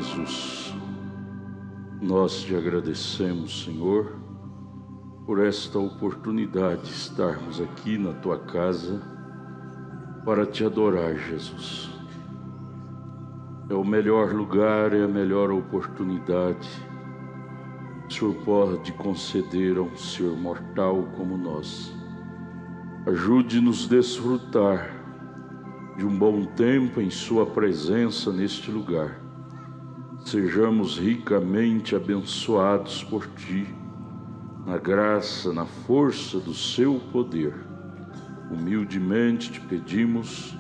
Jesus, nós te agradecemos, Senhor, por esta oportunidade de estarmos aqui na tua casa para te adorar, Jesus. É o melhor lugar, é a melhor oportunidade que o Senhor pode conceder a um ser mortal como nós. Ajude-nos a desfrutar de um bom tempo em sua presença neste lugar. Sejamos ricamente abençoados por ti, na graça, na força do seu poder. Humildemente te pedimos,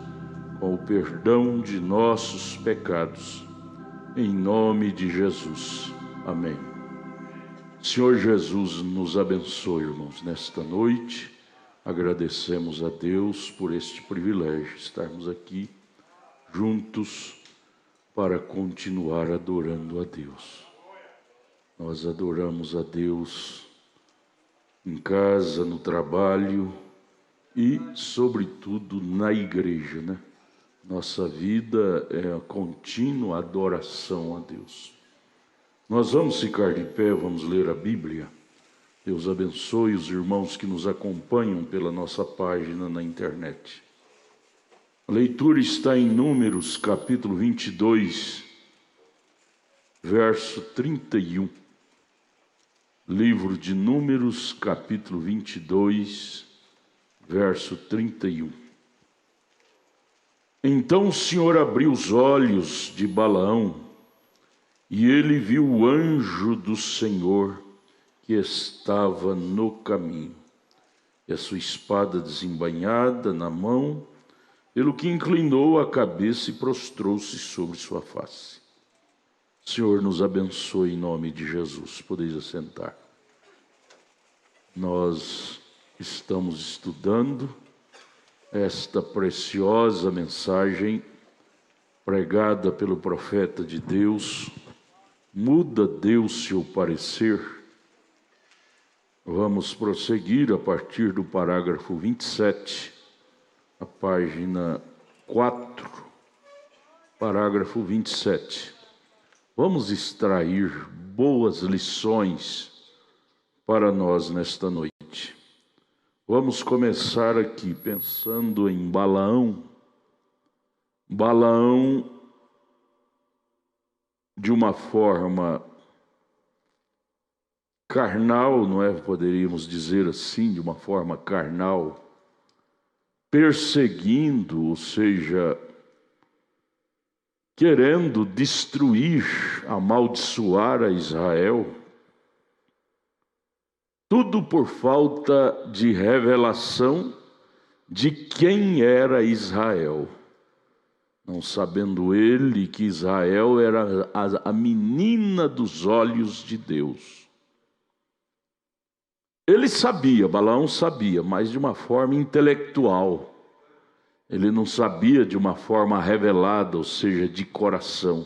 com o perdão de nossos pecados, em nome de Jesus. Amém. Senhor Jesus, nos abençoe, irmãos, nesta noite. Agradecemos a Deus por este privilégio, estarmos aqui juntos para continuar adorando a Deus. Nós adoramos a Deus em casa, no trabalho e, sobretudo, na igreja, né? Nossa vida é a contínua adoração a Deus. Nós vamos ficar de pé, vamos ler a Bíblia. Deus abençoe os irmãos que nos acompanham pela nossa página na internet. A leitura está em Números, capítulo 22, verso 31. Livro de Números, capítulo 22, verso 31. Então o Senhor abriu os olhos de Balaão, e ele viu o anjo do Senhor que estava no caminho, e a sua espada desembainhada na mão, pelo que inclinou a cabeça e prostrou-se sobre sua face. Senhor, nos abençoe em nome de Jesus. Podeis assentar. Nós estamos estudando esta preciosa mensagem pregada pelo profeta de Deus. Muda Deus seu parecer? Vamos prosseguir a partir do parágrafo 27, a página 4, parágrafo 27. Vamos extrair boas lições para nós nesta noite. Vamos começar aqui pensando em Balaão. Balaão, de uma forma carnal, não é? Poderíamos dizer assim, de uma forma carnal, perseguindo, ou seja, querendo destruir, amaldiçoar a Israel, tudo por falta de revelação de quem era Israel, não sabendo ele que Israel era a menina dos olhos de Deus. Ele sabia, Balaão sabia, mas de uma forma intelectual. Ele não sabia de uma forma revelada, ou seja, de coração.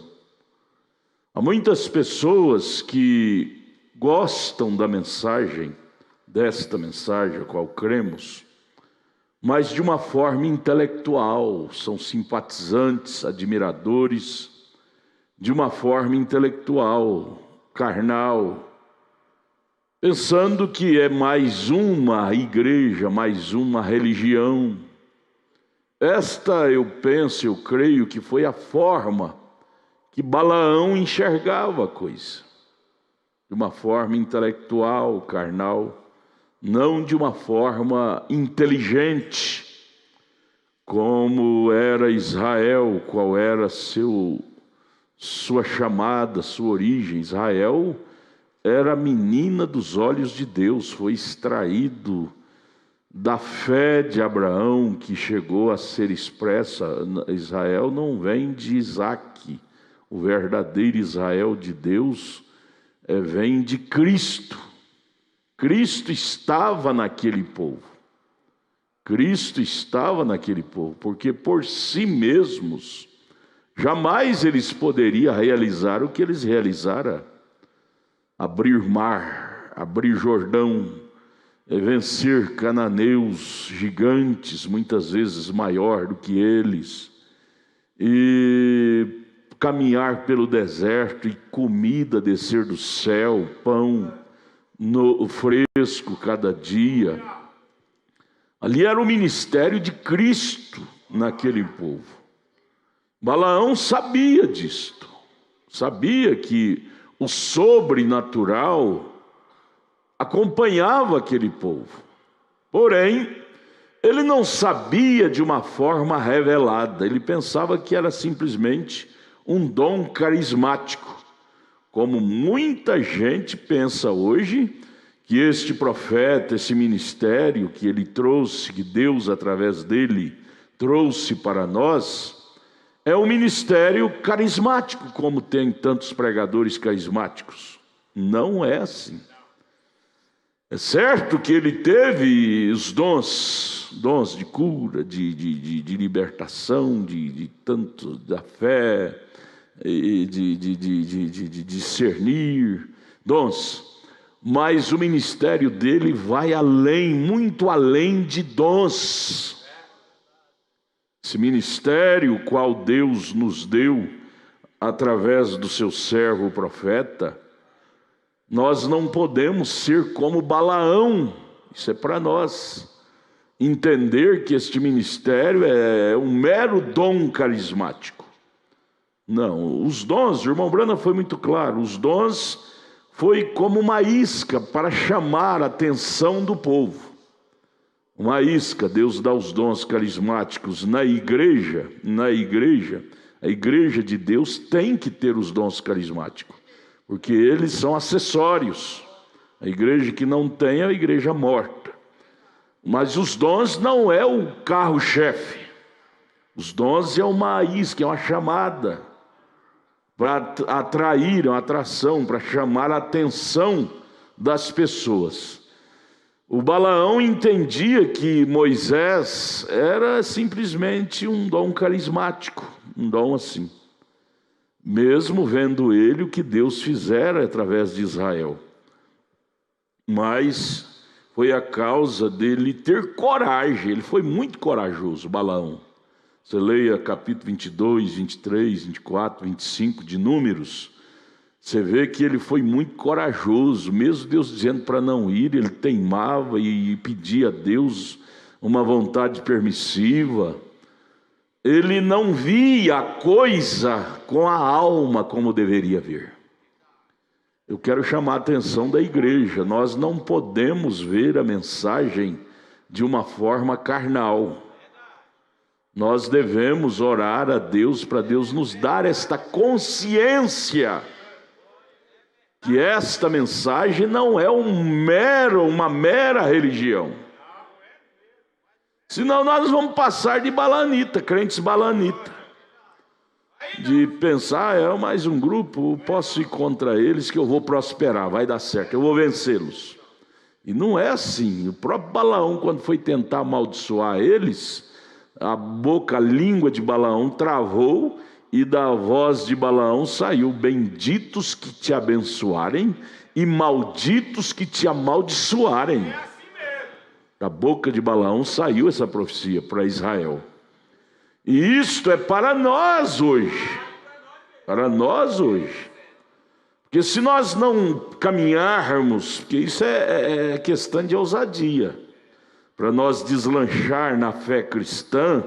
Há muitas pessoas que gostam da mensagem, desta mensagem a qual cremos, mas de uma forma intelectual, são simpatizantes, admiradores, de uma forma intelectual, carnal, pensando que é mais uma igreja, mais uma religião. Esta, eu penso, eu creio que foi a forma que Balaão enxergava a coisa. De uma forma intelectual, carnal, não de uma forma inteligente, como era Israel, qual era sua chamada, sua origem. Israel era a menina dos olhos de Deus, foi extraído da fé de Abraão, que chegou a ser expressa. Israel não vem de Isaque, o verdadeiro Israel de Deus vem de Cristo. Cristo estava naquele povo. Cristo estava naquele povo, porque por si mesmos jamais eles poderiam realizar o que eles realizaram. Abrir mar, abrir Jordão, vencer cananeus gigantes, muitas vezes maior do que eles, e caminhar pelo deserto e comida descer do céu, pão no fresco cada dia. Ali era o ministério de Cristo naquele povo. Balaão sabia disto, sabia que o sobrenatural acompanhava aquele povo. Porém, ele não sabia de uma forma revelada, ele pensava que era simplesmente um dom carismático, como muita gente pensa hoje, que este profeta, esse ministério que ele trouxe, que Deus através dele trouxe para nós, é um ministério carismático, como tem tantos pregadores carismáticos. Não é assim. É certo que ele teve os dons de cura, de libertação, de tanto da fé, de discernir, dons. Mas o ministério dele vai além, muito além de dons. Esse ministério, o qual Deus nos deu através do seu servo o profeta, nós não podemos ser como Balaão. Isso é para nós entender que este ministério é um mero dom carismático. Não, os dons, o irmão Brana foi muito claro, os dons foi como uma isca para chamar a atenção do povo. Uma isca, Deus dá os dons carismáticos na igreja, a igreja de Deus tem que ter os dons carismáticos, porque eles são acessórios. A igreja que não tem é a igreja morta. Mas os dons não é o carro-chefe. Os dons é uma isca, é uma chamada para atrair, uma atração, para chamar a atenção das pessoas. O Balaão entendia que Moisés era simplesmente um dom carismático, um dom assim, mesmo vendo ele o que Deus fizera através de Israel. Mas foi a causa dele ter coragem, ele foi muito corajoso, Balaão. Você leia capítulo 22, 23, 24, 25 de Números, você vê que ele foi muito corajoso, mesmo Deus dizendo para não ir, ele teimava e pedia a Deus uma vontade permissiva. Ele não via a coisa com a alma como deveria ver. Eu quero chamar a atenção da igreja, nós não podemos ver a mensagem de uma forma carnal. Nós devemos orar a Deus para Deus nos dar esta consciência que esta mensagem não é uma mera religião. Senão nós vamos passar de balanita, crentes balanita, de pensar, é mais um grupo, posso ir contra eles que eu vou prosperar, vai dar certo, eu vou vencê-los. E não é assim. O próprio Balaão, quando foi tentar amaldiçoar eles, a língua de Balaão travou e da voz de Balaão saiu: benditos que te abençoarem e malditos que te amaldiçoarem. Da boca de Balaão saiu essa profecia para Israel. E isto é para nós hoje. Para nós hoje. Porque se nós não caminharmos, porque isso é questão de ousadia, para nós deslanchar na fé cristã,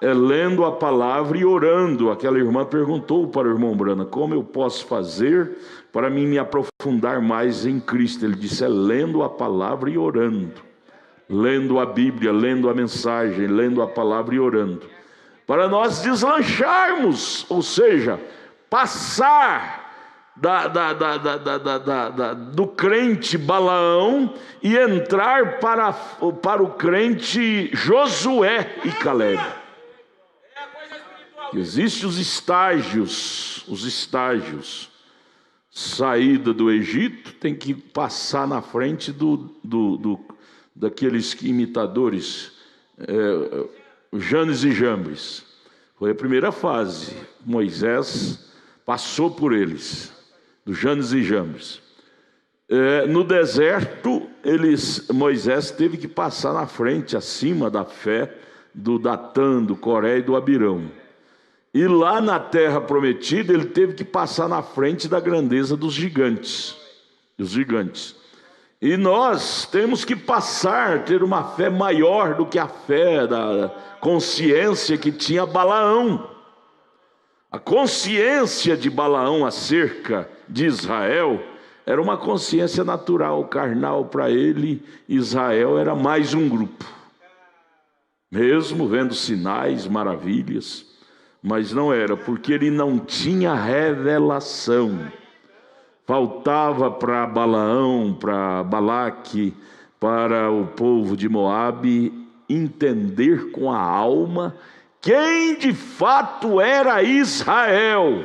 é lendo a palavra e orando. Aquela irmã perguntou para o irmão Brana: como eu posso fazer para me aprofundar mais em Cristo? Ele disse: é lendo a palavra e orando, lendo a Bíblia, lendo a mensagem, lendo a palavra e orando, para nós deslancharmos, ou seja, passar do crente Balaão e entrar para o crente Josué e Caleb. Existem os estágios. Saída do Egito, tem que passar na frente daqueles imitadores, Janes e Jambres. Foi a primeira fase. Moisés passou por eles, do Janes e Jambres. No deserto, Moisés teve que passar na frente, acima da fé, do Datã, do Coré e do Abirão. E lá na terra prometida, ele teve que passar na frente da grandeza dos gigantes. E nós temos que ter uma fé maior do que a fé da consciência que tinha Balaão. A consciência de Balaão acerca de Israel era uma consciência natural, carnal. Para ele, Israel era mais um grupo, mesmo vendo sinais, maravilhas, mas não era, porque ele não tinha revelação. Faltava para Balaão, para Balaque, para o povo de Moabe entender com a alma quem de fato era Israel.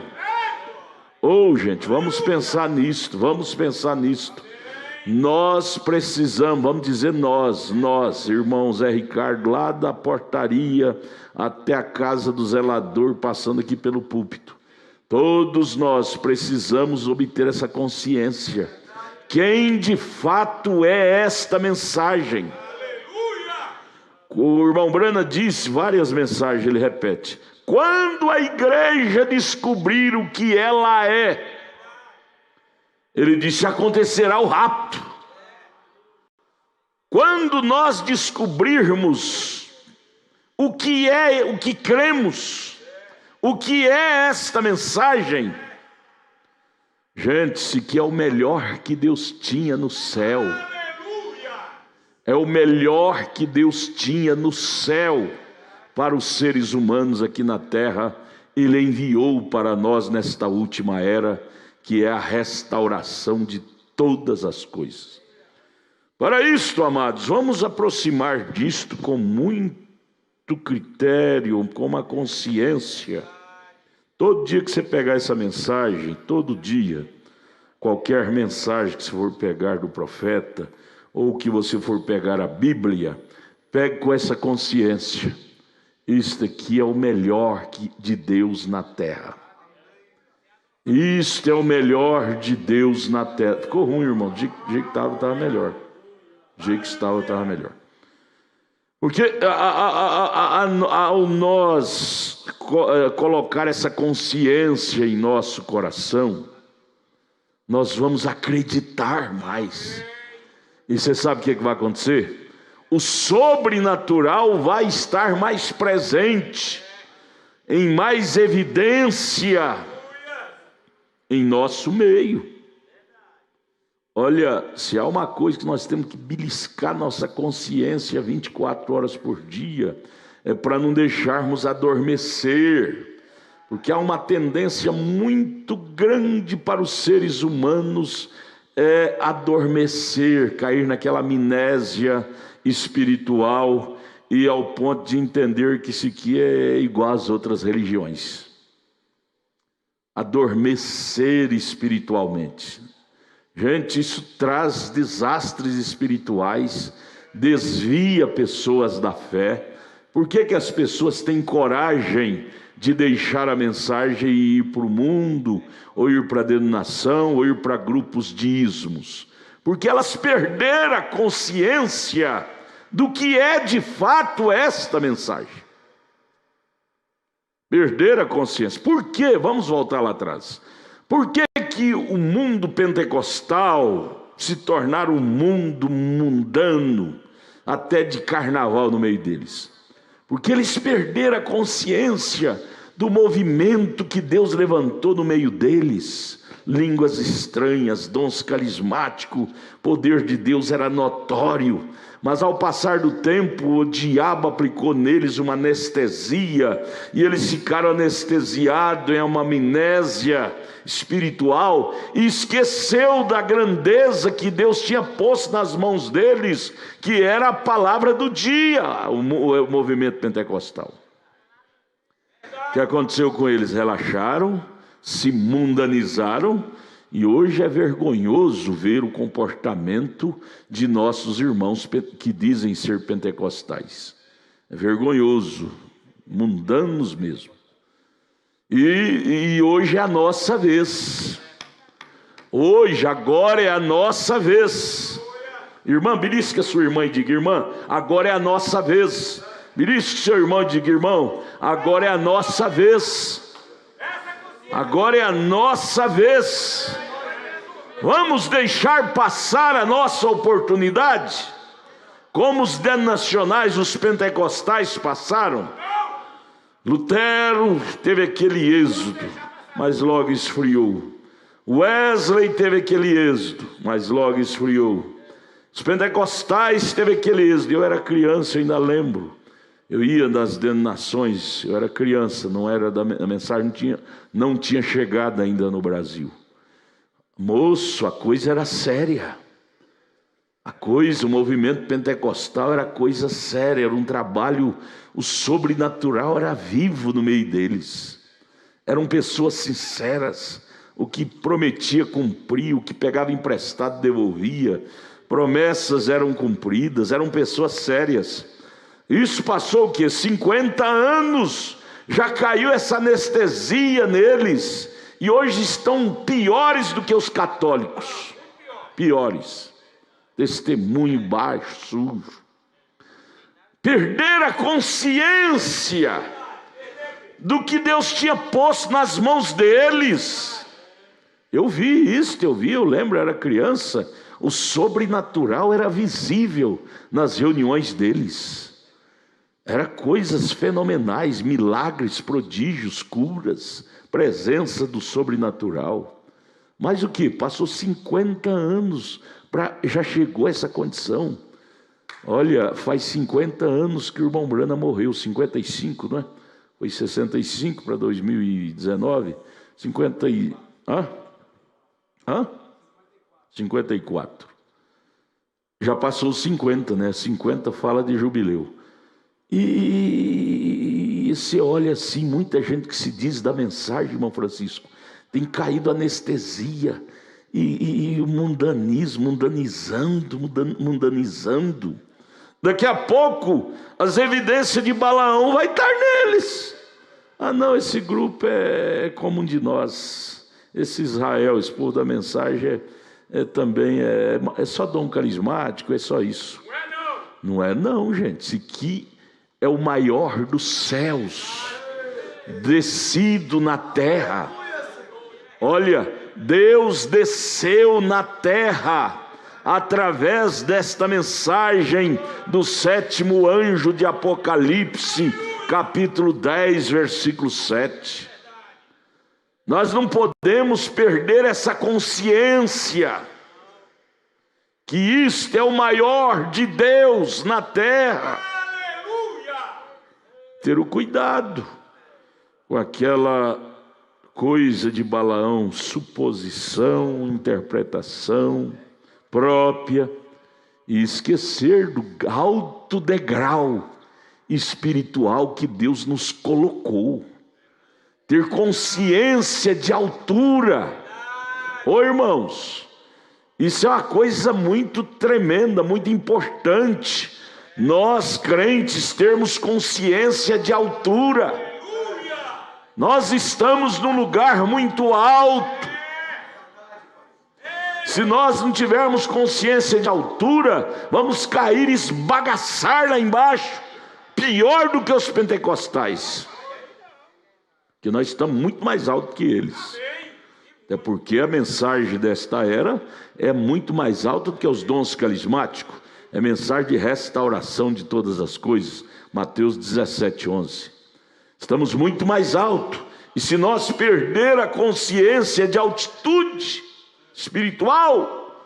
Gente, vamos pensar nisto. Nós precisamos, vamos dizer nós, irmãos Zé Ricardo, lá da portaria até a casa do zelador, passando aqui pelo púlpito. Todos nós precisamos obter essa consciência. Quem de fato é esta mensagem? O irmão Brana disse várias mensagens, ele repete: quando a igreja descobrir o que ela é, ele disse, acontecerá o rapto. Quando nós descobrirmos o que é, o que cremos, o que é esta mensagem, gente, que é o melhor que Deus tinha no céu. É o melhor que Deus tinha no céu para os seres humanos aqui na terra. Ele enviou para nós nesta última era, que é a restauração de todas as coisas. Para isto, amados, vamos aproximar disto com muito critério, com uma consciência. Todo dia que você pegar essa mensagem, todo dia, qualquer mensagem que você for pegar do profeta, ou que você for pegar a Bíblia, pegue com essa consciência: isto aqui é o melhor de Deus na terra. Isto é o melhor de Deus na terra. Ficou ruim, irmão. Do jeito que estava melhor. Do jeito que estava melhor. Porque ao nós colocar essa consciência em nosso coração, nós vamos acreditar mais. E você sabe o que vai acontecer? O sobrenatural vai estar mais presente, em mais evidência em nosso meio. Olha, se há uma coisa que nós temos que beliscar nossa consciência 24 horas por dia, é para não deixarmos adormecer, porque há uma tendência muito grande para os seres humanos adormecer, cair naquela amnésia espiritual, e ao ponto de entender que isso aqui é igual às outras religiões. Adormecer espiritualmente. Gente, isso traz desastres espirituais, desvia pessoas da fé. Por que as pessoas têm coragem de deixar a mensagem e ir para o mundo, ou ir para a denominação, ou ir para grupos de ismos? Porque elas perderam a consciência do que é de fato esta mensagem. Perderam a consciência. Por quê? Vamos voltar lá atrás. Por que o mundo pentecostal se tornaram um mundo mundano, até de carnaval no meio deles? Porque eles perderam a consciência do movimento que Deus levantou no meio deles. Línguas estranhas, dons carismáticos, poder de Deus era notório. Mas ao passar do tempo, o diabo aplicou neles uma anestesia, e eles ficaram anestesiados em uma amnésia espiritual, e esqueceu da grandeza que Deus tinha posto nas mãos deles, que era a palavra do dia, o movimento pentecostal. O que aconteceu com eles? Relaxaram, se mundanizaram, e hoje é vergonhoso ver o comportamento de nossos irmãos que dizem ser pentecostais. É vergonhoso, mundanos mesmo. E hoje é a nossa vez. Agora é a nossa vez. Irmã, belisca sua irmã e diga: irmã, agora é a nossa vez. Belisque seu irmão e diga: irmão, agora é a nossa vez. Agora é a nossa vez. Vamos deixar passar a nossa oportunidade, como os denominacionais, os pentecostais passaram. Lutero teve aquele êxodo, mas logo esfriou. Wesley teve aquele êxodo, mas logo esfriou. Os pentecostais teve aquele êxodo. Eu era criança, eu ainda lembro. Eu ia das denominações, eu era criança, não era a mensagem não tinha chegado ainda no Brasil. Moço, a coisa era séria. O movimento pentecostal era coisa séria, era um trabalho, o sobrenatural era vivo no meio deles. Eram pessoas sinceras, o que prometia cumpria, o que pegava emprestado devolvia, promessas eram cumpridas, eram pessoas sérias. Isso passou o quê? 50 anos, já caiu essa anestesia neles, e hoje estão piores do que os católicos, piores. Testemunho baixo, sujo. Perder a consciência do que Deus tinha posto nas mãos deles. Eu vi isso, eu lembro, eu era criança. O sobrenatural era visível nas reuniões deles. Era coisas fenomenais, milagres, prodígios, curas, presença do sobrenatural. Mas o que? Passou 50 anos, já chegou essa condição. Olha, faz 50 anos que o irmão Branham morreu, 55, não é? Foi 65 para 2019, 54. Já passou 50, né? 50 fala de jubileu. E você olha assim, muita gente que se diz da mensagem, irmão Francisco, tem caído anestesia e o mundanismo, mundanizando. Daqui a pouco, as evidências de Balaão vai estar neles. Ah não, esse grupo é como um de nós. Esse Israel, esse povo da mensagem, também é só dom carismático, é só isso. Não é não, gente. Esse aqui é o maior dos céus, descido na terra. Olha, Deus desceu na terra através desta mensagem do 7º anjo de Apocalipse, capítulo 10, versículo 7. Nós não podemos perder essa consciência que isto é o maior de Deus na terra. Ter o cuidado com aquela coisa de Balaão, suposição, interpretação própria, e esquecer do alto degrau espiritual que Deus nos colocou. Ter consciência de altura. Ô irmãos, isso é uma coisa muito tremenda, muito importante. Nós crentes termos consciência de altura. Nós estamos num lugar muito alto. Se nós não tivermos consciência de altura, vamos cair e esbagaçar lá embaixo, pior do que os pentecostais, que nós estamos muito mais alto que eles. Até porque a mensagem desta era é muito mais alta do que os dons carismáticos. É mensagem de restauração de todas as coisas. Mateus 17:11. Estamos muito mais alto. E se nós perder a consciência de altitude espiritual,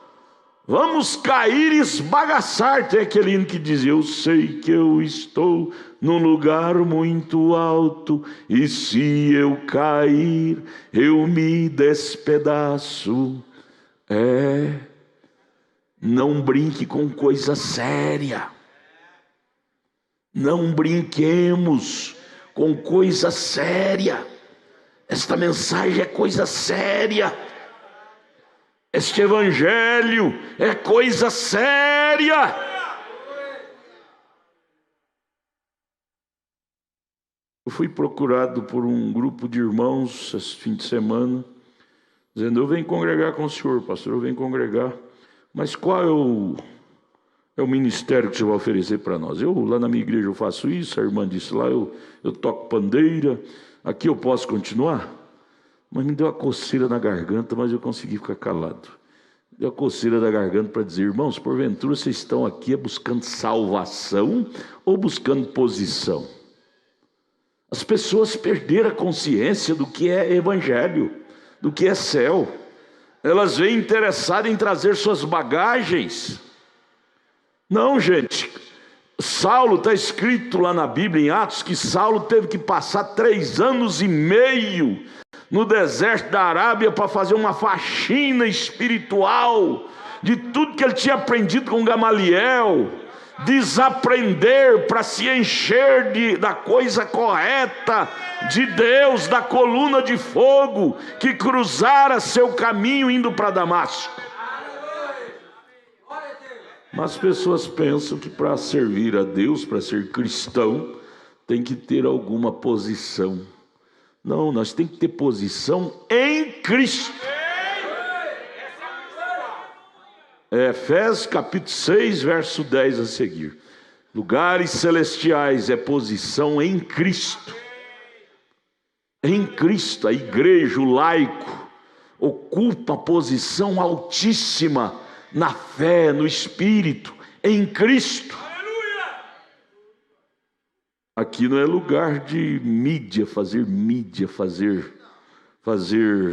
vamos cair e esbagaçar. Tem aquele hino que diz: eu sei que eu estou num lugar muito alto, e se eu cair, eu me despedaço. Não brinque com coisa séria. Não brinquemos com coisa séria. Esta mensagem é coisa séria. Este evangelho é coisa séria. Eu fui procurado por um grupo de irmãos esse fim de semana, dizendo: eu venho congregar com o senhor, pastor, eu venho congregar. Mas qual É o ministério que você vai oferecer para nós. Eu, lá na minha igreja, eu faço isso. A irmã disse lá, eu toco pandeira. Aqui eu posso continuar? Mas me deu uma coceira na garganta, mas eu consegui ficar calado. Deu a coceira da garganta para dizer: irmãos, porventura vocês estão aqui buscando salvação ou buscando posição? As pessoas perderam a consciência do que é evangelho, do que é céu. Elas vêm interessadas em trazer suas bagagens. Não, gente. Saulo, está escrito lá na Bíblia, em Atos, que Saulo teve que passar 3 anos e meio no deserto da Arábia para fazer uma faxina espiritual de tudo que ele tinha aprendido com Gamaliel, desaprender para se encher da coisa correta de Deus, da coluna de fogo que cruzara seu caminho indo para Damasco. Mas as pessoas pensam que para servir a Deus, para ser cristão, tem que ter alguma posição. Não, nós temos que ter posição em Cristo. Efésios capítulo 6, verso 10 a seguir. Lugares celestiais é posição em Cristo. Em Cristo, a igreja, o laico, ocupa a posição altíssima na fé, no Espírito, em Cristo. Aqui não é lugar de mídia, fazer,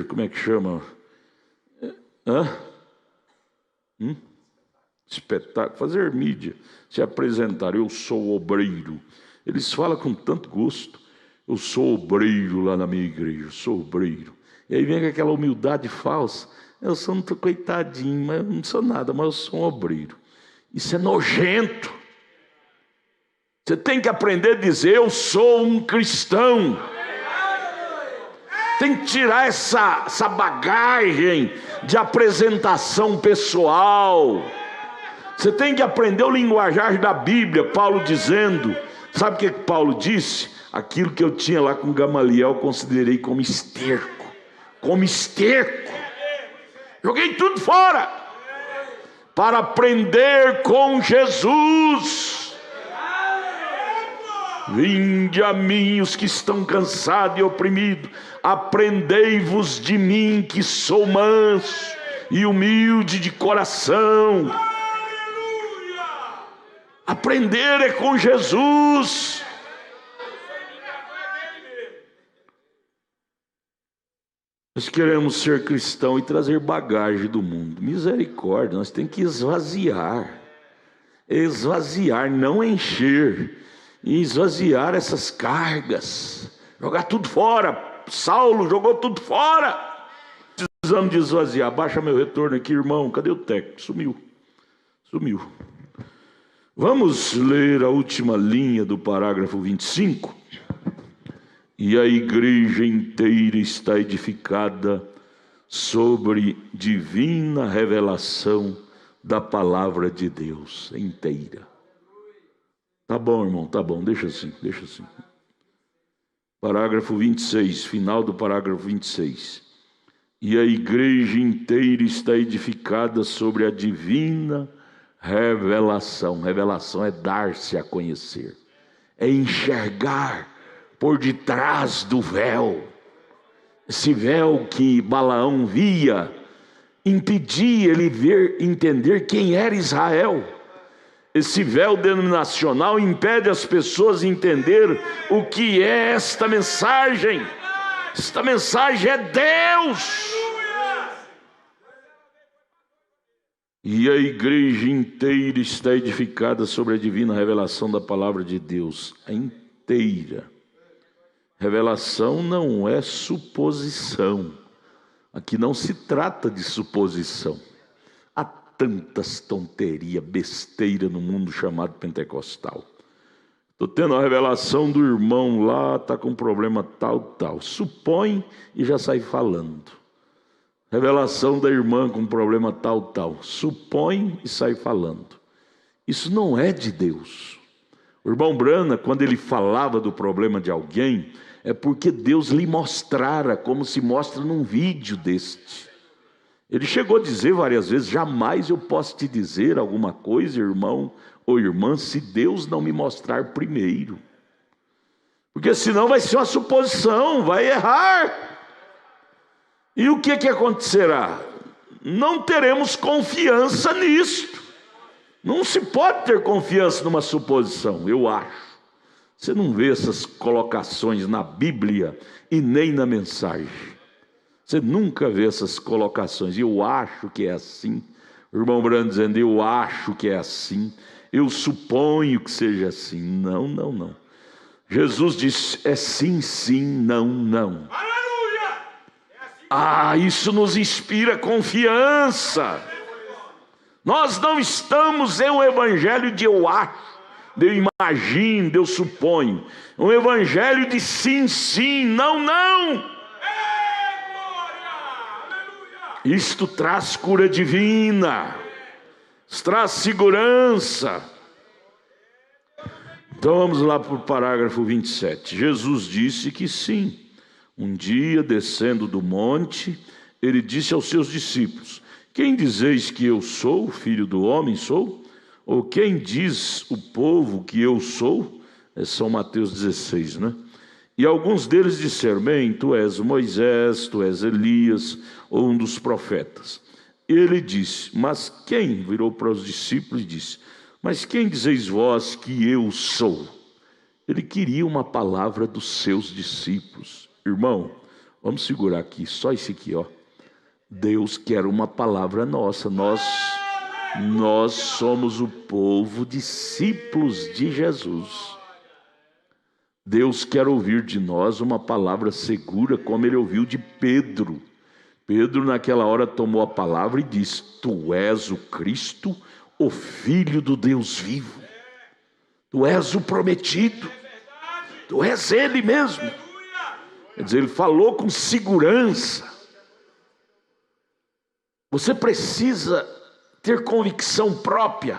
como é que chama? Espetáculo, fazer mídia, se apresentar. Eu sou obreiro. Eles falam com tanto gosto. Eu sou obreiro lá na minha igreja, eu sou obreiro. E aí vem com aquela humildade falsa. Eu sou um coitadinho, mas eu não sou nada, mas eu sou um obreiro. Isso é nojento. Você tem que aprender a dizer: eu sou um cristão. Tem que tirar essa bagagem de apresentação pessoal. Você tem que aprender o linguajar da Bíblia. Paulo dizendo, sabe o que Paulo disse? Aquilo que eu tinha lá com Gamaliel, considerei como esterco. Como esterco. Joguei tudo fora para aprender com Jesus. Vinde a mim os que estão cansados e oprimidos, aprendei-vos de mim, que sou manso e humilde de coração. Aprender é com Jesus. Nós queremos ser cristão e trazer bagagem do mundo. Misericórdia, nós temos que esvaziar. Esvaziar, não encher. E esvaziar essas cargas. Jogar tudo fora. Saulo jogou tudo fora. Precisamos de esvaziar. Baixa meu retorno aqui, irmão. Cadê o técnico? Sumiu. Vamos ler a última linha do parágrafo 25. E a igreja inteira está edificada sobre divina revelação da palavra de Deus inteira. Tá bom, irmão, tá bom, deixa assim. Parágrafo 26, final do parágrafo 26. E a igreja inteira está edificada sobre a divina revelação. Revelação é dar-se a conhecer, é enxergar por detrás do véu. Esse véu que Balaão via impedia ele entender quem era Israel. Esse véu denominacional impede as pessoas de entender o que é esta mensagem. Esta mensagem é Deus. E a igreja inteira está edificada sobre a divina revelação da palavra de Deus. A inteira. Revelação não é suposição. Aqui não se trata de suposição. Há tantas tonterias, besteira no mundo chamado pentecostal. Estou tendo a revelação do irmão lá, está com problema tal. Supõe e já sai falando. Revelação da irmã com problema tal. Supõe e sai falando. Isso não é de Deus. O irmão Brana, quando ele falava do problema de alguém, é porque Deus lhe mostrara, como se mostra num vídeo deste. Ele chegou a dizer várias vezes: jamais eu posso te dizer alguma coisa, irmão ou irmã, se Deus não me mostrar primeiro. Porque senão vai ser uma suposição, vai errar. E o que acontecerá? Não teremos confiança nisto. Não se pode ter confiança numa suposição, eu acho. Você não vê essas colocações na Bíblia e nem na mensagem. Você nunca vê essas colocações. Eu acho que é assim. O irmão Brando dizendo: eu acho que é assim. Eu suponho que seja assim. Não, não, não. Jesus disse: é sim, sim, não, não. Aleluia! É assim. Isso nos inspira confiança. Nós não estamos em um evangelho de eu acho, de eu imagino, de eu suponho. Um evangelho de sim, sim, não, não. Isto traz cura divina, traz segurança. Então vamos lá para o parágrafo 27. Jesus disse que sim. Um dia, descendo do monte, ele disse aos seus discípulos: quem dizeis que eu sou? O filho do homem sou? Ou quem diz o povo que eu sou? É São Mateus 16, né? E alguns deles disseram: bem, tu és Moisés, tu és Elias, ou um dos profetas. Ele disse: mas quem? Virou para os discípulos e disse: mas quem dizeis vós que eu sou? Ele queria uma palavra dos seus discípulos. Irmão, vamos segurar aqui, só isso aqui, ó. Deus quer uma palavra nossa. Nós somos o povo, discípulos de Jesus. Deus quer ouvir de nós uma palavra segura, como ele ouviu de Pedro. Pedro naquela hora tomou a palavra e disse: tu és o Cristo, o Filho do Deus vivo. Tu és o prometido. Tu és ele mesmo. Quer dizer, ele falou com segurança. Você precisa ter convicção própria.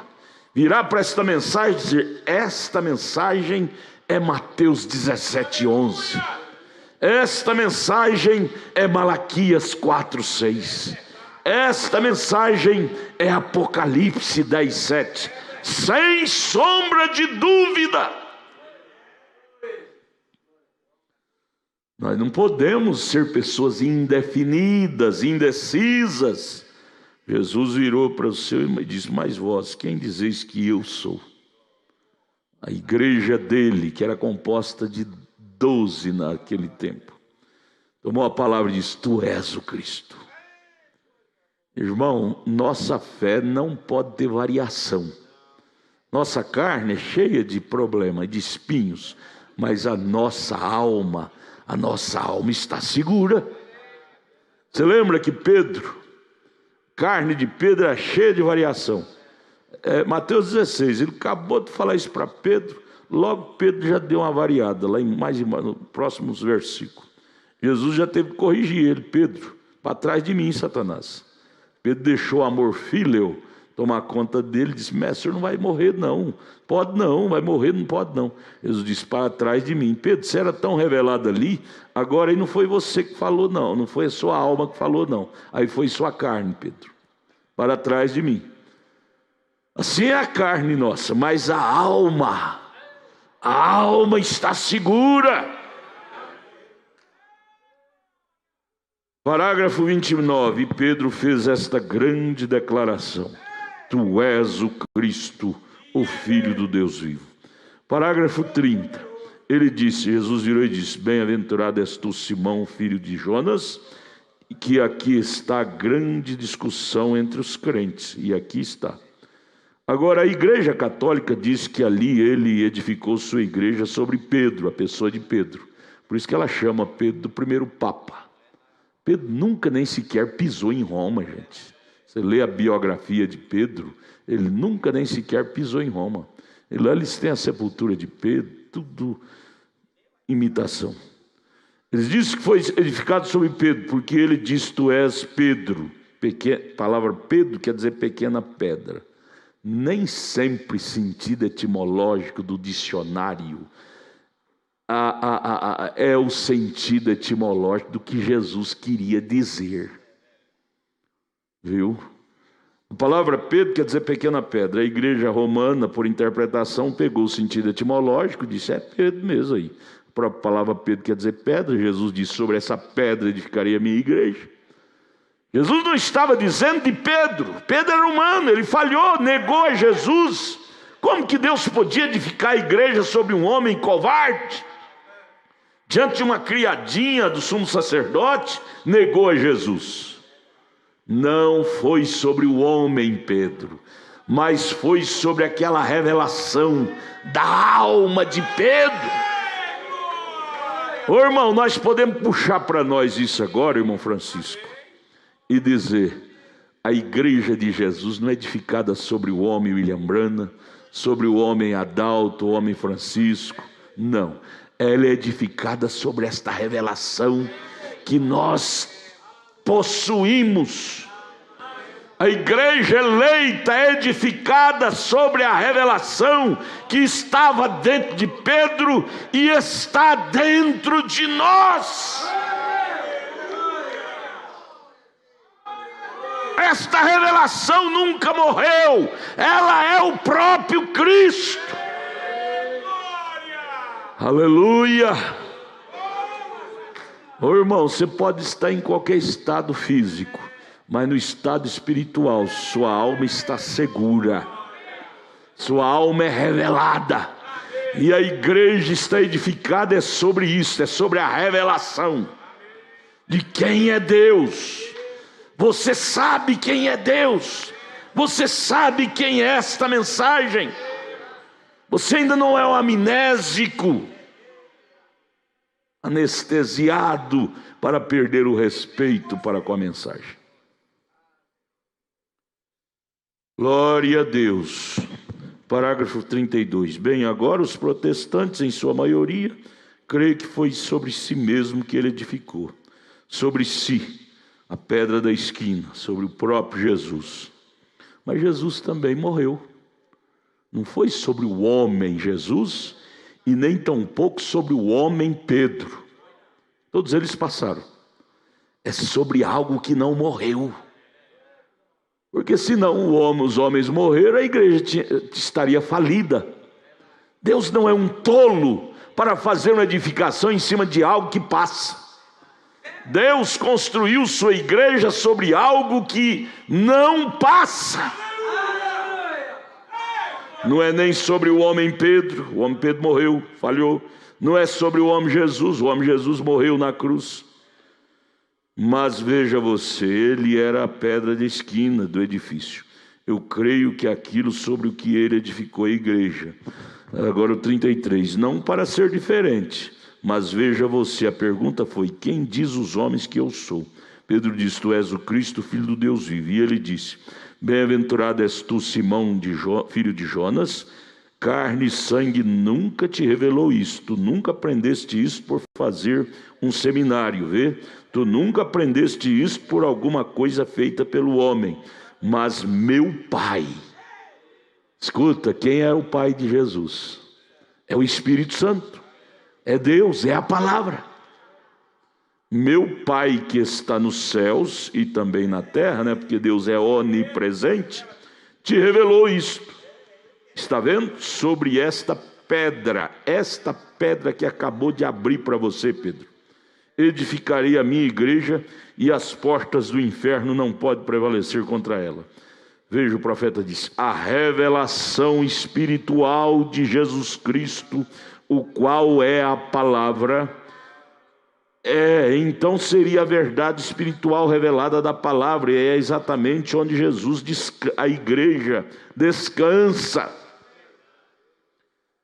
Virar para esta mensagem e dizer: esta mensagem é Mateus 17:11. Esta mensagem é Malaquias 4:6. Esta mensagem é Apocalipse 10:7. Sem sombra de dúvida. Nós não podemos ser pessoas indefinidas, indecisas. Jesus virou para o seu e disse: mas vós, quem dizeis que eu sou? A igreja dele, que era composta de 12 naquele tempo, tomou a palavra e disse: tu és o Cristo. Irmão, nossa fé não pode ter variação. Nossa carne é cheia de problemas, de espinhos, mas a nossa alma está segura. Você lembra que carne de Pedro era cheia de variação. Mateus 16, ele acabou de falar isso para Pedro, logo Pedro já deu uma variada, lá no próximos versículos. Jesus já teve que corrigir ele: Pedro, para trás de mim, Satanás. Pedro deixou o amor fíleo tomar conta dele, disse: mestre, não vai morrer não, pode não, vai morrer, não pode não. Jesus disse: para trás de mim. Pedro, você era tão revelado ali, agora aí não foi você que falou não, não foi a sua alma que falou não, aí foi sua carne, Pedro, para trás de mim. Assim é a carne nossa, mas a alma está segura. Parágrafo 29, Pedro fez esta grande declaração: tu és o Cristo, o Filho do Deus vivo. Parágrafo 30, Jesus virou e disse: bem-aventurado és tu, Simão, filho de Jonas, que aqui está a grande discussão entre os crentes, e aqui está. Agora, a Igreja Católica diz que ali ele edificou sua igreja sobre Pedro, a pessoa de Pedro. Por isso que ela chama Pedro do primeiro Papa. Pedro nunca nem sequer pisou em Roma, gente. Você lê a biografia de Pedro, ele nunca nem sequer pisou em Roma. Lá eles têm a sepultura de Pedro, tudo imitação. Eles dizem que foi edificado sobre Pedro, porque ele diz: tu és Pedro. A palavra Pedro quer dizer pequena pedra. Nem sempre sentido etimológico do dicionário é o sentido etimológico do que Jesus queria dizer. Viu? A palavra Pedro quer dizer pequena pedra. A igreja romana, por interpretação, pegou o sentido etimológico, disse é Pedro mesmo aí. A própria palavra Pedro quer dizer pedra. Jesus disse: sobre essa pedra edificarei a minha igreja. Jesus não estava dizendo de Pedro. Pedro era humano, ele falhou, negou a Jesus. Como que Deus podia edificar a igreja sobre um homem covarde? Diante de uma criadinha do sumo sacerdote, negou a Jesus. Não foi sobre o homem, Pedro, mas foi sobre aquela revelação da alma de Pedro. Ô irmão, nós podemos puxar para nós isso agora, irmão Francisco, e dizer: a igreja de Jesus não é edificada sobre o homem William Branham, sobre o homem Adalto, o homem Francisco. Não, ela é edificada sobre esta revelação que nós possuímos. A igreja eleita é edificada sobre a revelação que estava dentro de Pedro e está dentro de nós. Esta revelação nunca morreu, ela é o próprio Cristo. Aleluia. Ô irmão, você pode estar em qualquer estado físico, mas no estado espiritual sua alma está segura, sua alma é revelada, e a igreja está edificada sobre isso, é sobre a revelação de quem é Deus. Você sabe quem é Deus, você sabe quem é esta mensagem. Você ainda não é um amnésico, anestesiado para perder o respeito para com a mensagem. Glória a Deus. Parágrafo 32. Bem, agora os protestantes, em sua maioria, creem que foi sobre si mesmo que ele edificou. Sobre si, a pedra da esquina, sobre o próprio Jesus. Mas Jesus também morreu. Não foi sobre o homem Jesus, e nem tampouco sobre o homem Pedro. Todos eles passaram. É sobre algo que não morreu. Porque senão os homens morreram, a igreja estaria falida. Deus não é um tolo para fazer uma edificação em cima de algo que passa. Deus construiu sua igreja sobre algo que não passa. Não é nem sobre o homem Pedro. O homem Pedro morreu, falhou. Não é sobre o homem Jesus. O homem Jesus morreu na cruz. Mas veja você, ele era a pedra de esquina do edifício. Eu creio que aquilo sobre o que ele edificou a igreja. Agora o 33, não para ser diferente, mas veja você, a pergunta foi: quem diz os homens que eu sou? Pedro disse: tu és o Cristo, filho do Deus vivo. E ele disse: bem-aventurado és tu, Simão, filho de Jonas, carne e sangue nunca te revelou isto, tu nunca aprendeste isso por fazer um seminário, vê? Tu nunca aprendeste isso por alguma coisa feita pelo homem, mas meu Pai. Escuta, quem é o Pai de Jesus? É o Espírito Santo, é Deus, é a palavra. Meu Pai que está nos céus e também na terra, né? Porque Deus é onipresente, te revelou isto. Está vendo? Sobre esta pedra que acabou de abrir para você, Pedro, edificarei a minha igreja e as portas do inferno não podem prevalecer contra ela. Veja, o profeta diz: a revelação espiritual de Jesus Cristo, o qual é a palavra. Então seria a verdade espiritual revelada da palavra, e é exatamente onde Jesus, a igreja, descansa.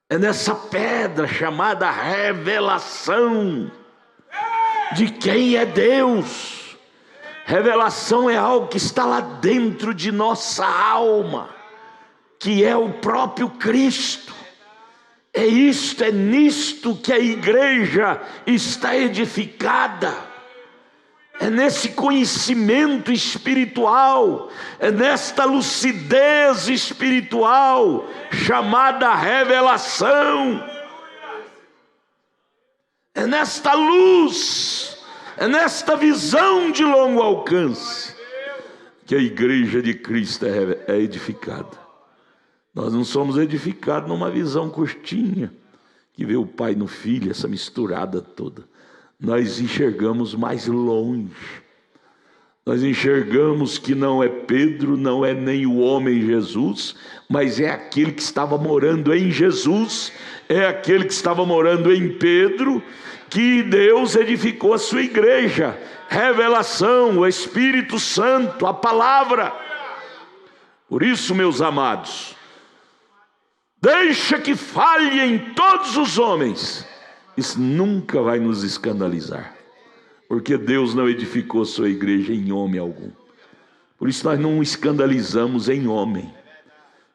É nessa pedra chamada revelação de quem é Deus. Revelação é algo que está lá dentro de nossa alma, que é o próprio Cristo. É nisto que a igreja está edificada. É nesse conhecimento espiritual, é nesta lucidez espiritual chamada revelação. É nesta luz, é nesta visão de longo alcance, que a igreja de Cristo é edificada. Nós não somos edificados numa visão curtinha, que vê o Pai no Filho, essa misturada toda. Nós enxergamos mais longe. Nós enxergamos que não é Pedro, não é nem o homem Jesus, mas é aquele que estava morando em Jesus, é aquele que estava morando em Pedro, que Deus edificou a sua igreja. Revelação, o Espírito Santo, a palavra. Por isso, meus amados, deixa que falhem todos os homens. Isso nunca vai nos escandalizar, porque Deus não edificou a sua igreja em homem algum. Por isso nós não escandalizamos em homem.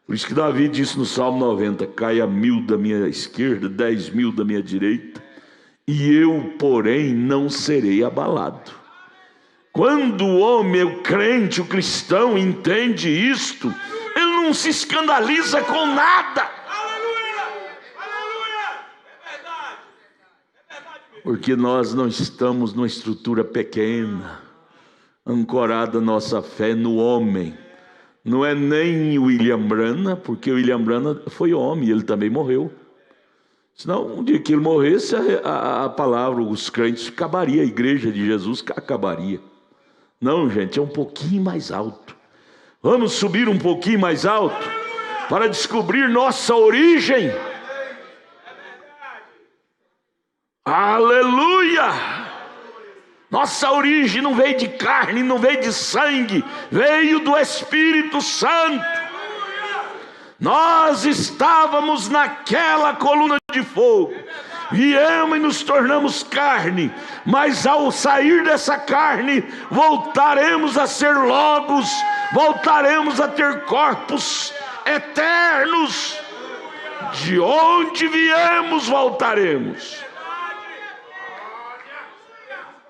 Por isso que Davi disse no Salmo 90, caia 1000 da minha esquerda, 10.000 da minha direita, e eu, porém, não serei abalado. Quando o homem, o crente, o cristão entende isto, ele não se escandaliza com nada. Porque nós não estamos numa estrutura pequena, ancorada nossa fé no homem. Não é nem William Branham, porque William Branham foi homem, ele também morreu. Senão, um dia que ele morresse, a palavra, os crentes, acabaria, a igreja de Jesus acabaria. Não, gente, é um pouquinho mais alto. Vamos subir um pouquinho mais alto para descobrir nossa origem. Aleluia! Nossa origem não veio de carne, não veio de sangue, veio do Espírito Santo. Nós estávamos naquela coluna de fogo, viemos e nos tornamos carne, mas ao sair dessa carne, voltaremos a ser logos, voltaremos a ter corpos eternos. De onde viemos, voltaremos.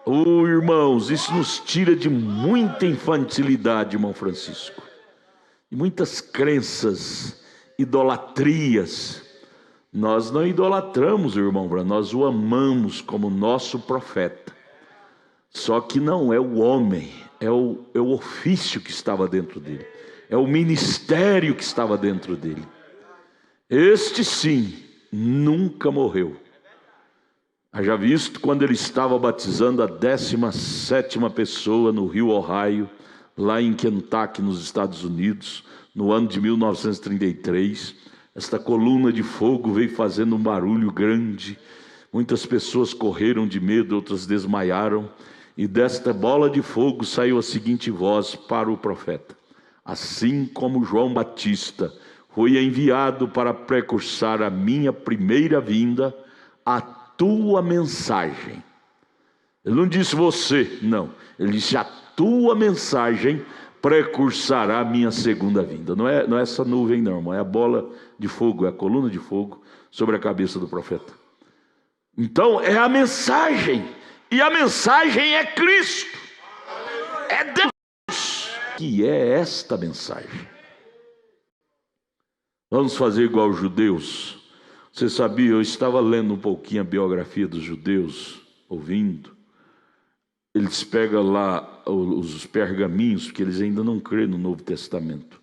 Oh, irmãos, isso nos tira de muita infantilidade, irmão Francisco, e muitas crenças, idolatrias. Nós não idolatramos o irmão Branham, nós o amamos como nosso profeta. Só que não é o homem, é o ofício que estava dentro dele, é o ministério que estava dentro dele. Este sim, nunca morreu. Haja visto quando ele estava batizando a 17ª pessoa no Rio Ohio, lá em Kentucky, nos Estados Unidos, no ano de 1933, esta coluna de fogo veio fazendo um barulho grande, muitas pessoas correram de medo, outras desmaiaram, e desta bola de fogo saiu a seguinte voz para o profeta: assim como João Batista foi enviado para precursar a minha primeira vinda, a tua mensagem. Ele não disse você, não, ele disse a tua mensagem precursará a minha segunda vinda. Não é essa nuvem não, irmão, é a bola de fogo, é a coluna de fogo sobre a cabeça do profeta. Então é a mensagem, e a mensagem é Cristo, é Deus que é esta mensagem. Vamos fazer igual os judeus. Você sabia, eu estava lendo um pouquinho a biografia dos judeus, ouvindo. Eles pegam lá os pergaminhos, porque eles ainda não creem no Novo Testamento.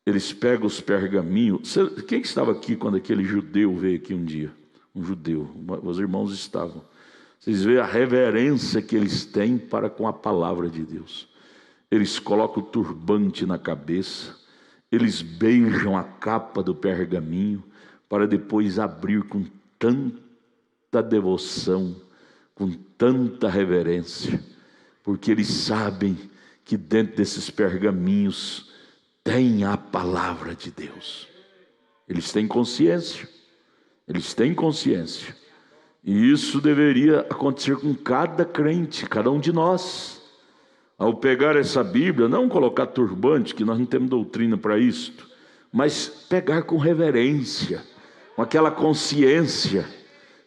Eles pegam os pergaminhos. Quem estava aqui quando aquele judeu veio aqui um dia? Um judeu, os irmãos estavam. Vocês veem a reverência que eles têm para com a palavra de Deus. Eles colocam o turbante na cabeça, eles beijam a capa do pergaminho, para depois abrir com tanta devoção, com tanta reverência, porque eles sabem que dentro desses pergaminhos tem a palavra de Deus. Eles têm consciência, e isso deveria acontecer com cada crente, cada um de nós. Ao pegar essa Bíblia, não colocar turbante, que nós não temos doutrina para isto, mas pegar com reverência, com aquela consciência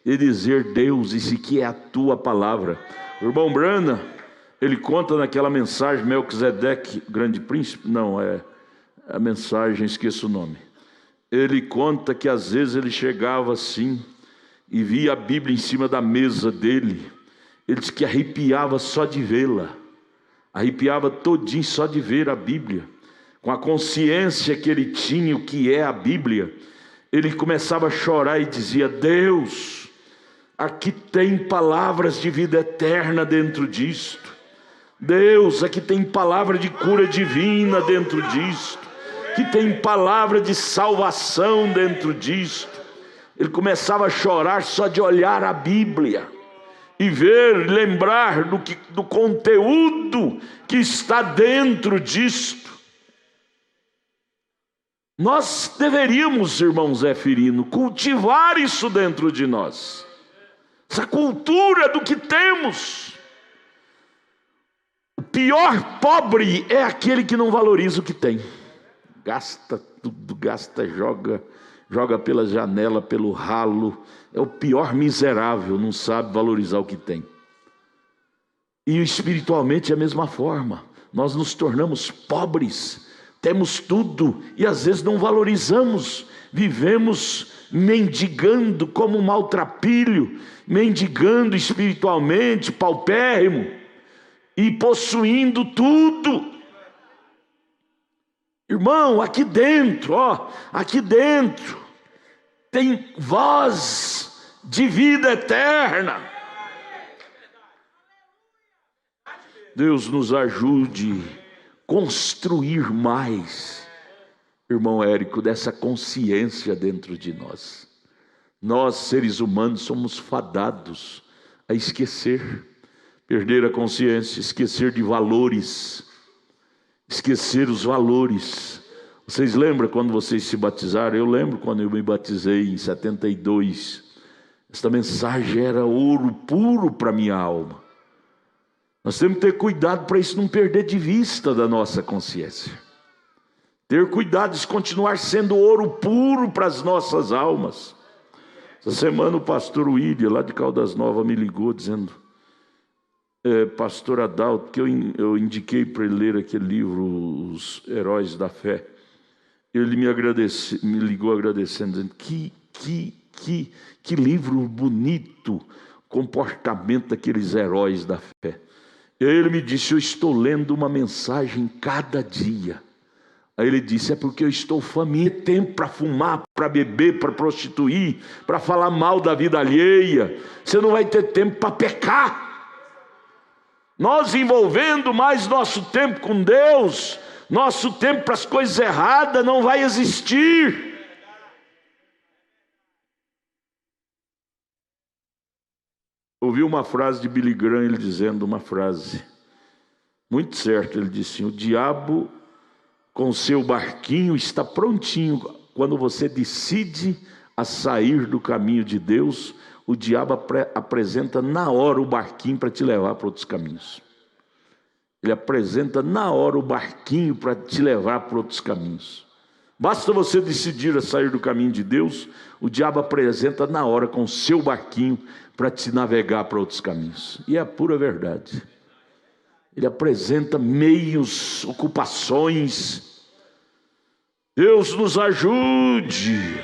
de dizer: Deus, isso aqui é a tua palavra. O irmão Branham, ele conta naquela mensagem, Melquisedeque, grande príncipe, não, é a mensagem, esqueço o nome. Ele conta que às vezes ele chegava assim, e via a Bíblia em cima da mesa dele, ele disse que arrepiava só de vê-la. arrepiava todinho só de ver a Bíblia. Com a consciência que ele tinha, o que é a Bíblia, ele começava a chorar e dizia: Deus, aqui tem palavras de vida eterna dentro disto. Deus, aqui tem palavra de cura divina dentro disto. Aqui tem palavra de salvação dentro disto. Ele começava a chorar só de olhar a Bíblia e ver, lembrar do conteúdo que está dentro disto. Nós deveríamos, irmão Zefirino, cultivar isso dentro de nós, essa cultura do que temos. O pior pobre é aquele que não valoriza o que tem. Gasta tudo, joga pela janela, pelo ralo. É o pior miserável, não sabe valorizar o que tem. E espiritualmente é a mesma forma. Nós nos tornamos pobres, temos tudo e às vezes não valorizamos. Vivemos mendigando como um maltrapilho, mendigando espiritualmente, paupérrimo, e possuindo tudo. Irmão, aqui dentro, aqui dentro tem voz de vida eterna. Deus nos ajude a construir mais, irmão Érico, dessa consciência dentro de nós. Nós, seres humanos, somos fadados a esquecer, perder a consciência, esquecer de valores, esquecer os valores. Vocês lembram quando vocês se batizaram? Eu lembro quando eu me batizei em 72. Esta mensagem era ouro puro para minha alma. Nós temos que ter cuidado para isso não perder de vista da nossa consciência. Ter cuidado de continuar sendo ouro puro para as nossas almas. Essa semana o pastor William, lá de Caldas Novas, me ligou dizendo: pastor Adalto, que eu indiquei para ele ler aquele livro, Os Heróis da Fé. Ele me ligou agradecendo, dizendo: que livro bonito, comportamento daqueles heróis da fé. E aí ele me disse: eu estou lendo uma mensagem cada dia. Aí ele disse: é porque eu estou faminto, tempo para fumar, para beber, para prostituir, para falar mal da vida alheia. Você não vai ter tempo para pecar. Nós envolvendo mais nosso tempo com Deus, nosso tempo para as coisas erradas não vai existir. Ouvi uma frase de Billy Graham, ele dizendo uma frase muito certa. Ele disse assim: o diabo com seu barquinho está prontinho. Quando você decide a sair do caminho de Deus, o diabo apresenta na hora o barquinho para te levar para outros caminhos. Ele apresenta na hora o barquinho para te levar para outros caminhos. Basta você decidir a sair do caminho de Deus, o diabo apresenta na hora com o seu barquinho para te navegar para outros caminhos. E é a pura verdade. Ele apresenta meios, ocupações. Deus nos ajude.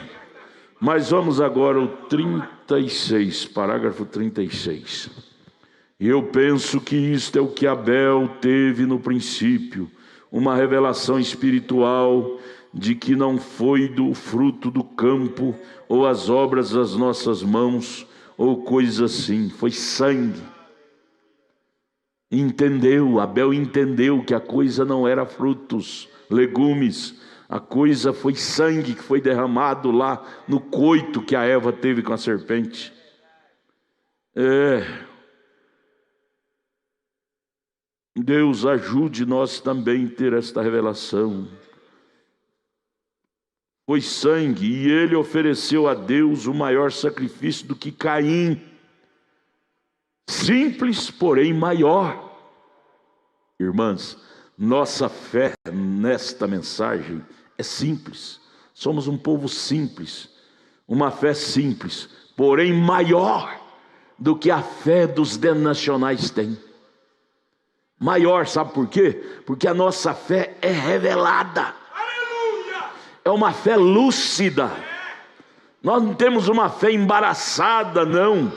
Mas vamos agora ao 36, parágrafo 36. E eu penso que isto é o que Abel teve no princípio, uma revelação espiritual de que não foi do fruto do campo, ou as obras das nossas mãos, ou coisa assim, foi sangue. Abel entendeu que a coisa não era frutos, legumes, a coisa foi sangue que foi derramado lá no coito que a Eva teve com a serpente. Deus ajude nós também a ter esta revelação. Foi sangue, e ele ofereceu a Deus o maior sacrifício do que Caim. Simples, porém maior. Irmãs, nossa fé nesta mensagem é simples. Somos um povo simples, uma fé simples, porém maior do que a fé dos denominacionais têm. Maior, sabe por quê? Porque a nossa fé é revelada. É uma fé lúcida. Nós não temos uma fé embaraçada, não.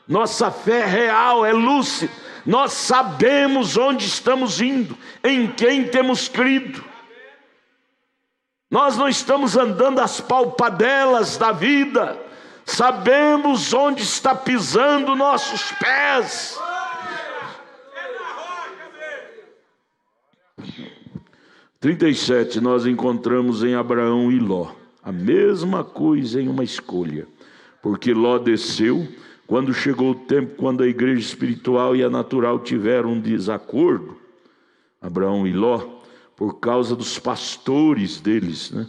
Nossa fé é real, é lúcida. Nós sabemos onde estamos indo, em quem temos crido. Nós não estamos andando às palpadelas da vida. Sabemos onde está pisando nossos pés. 37, nós encontramos em Abraão e Ló a mesma coisa em uma escolha, porque Ló desceu quando chegou o tempo quando a igreja espiritual e a natural tiveram um desacordo, Abraão e Ló, por causa dos pastores deles, né?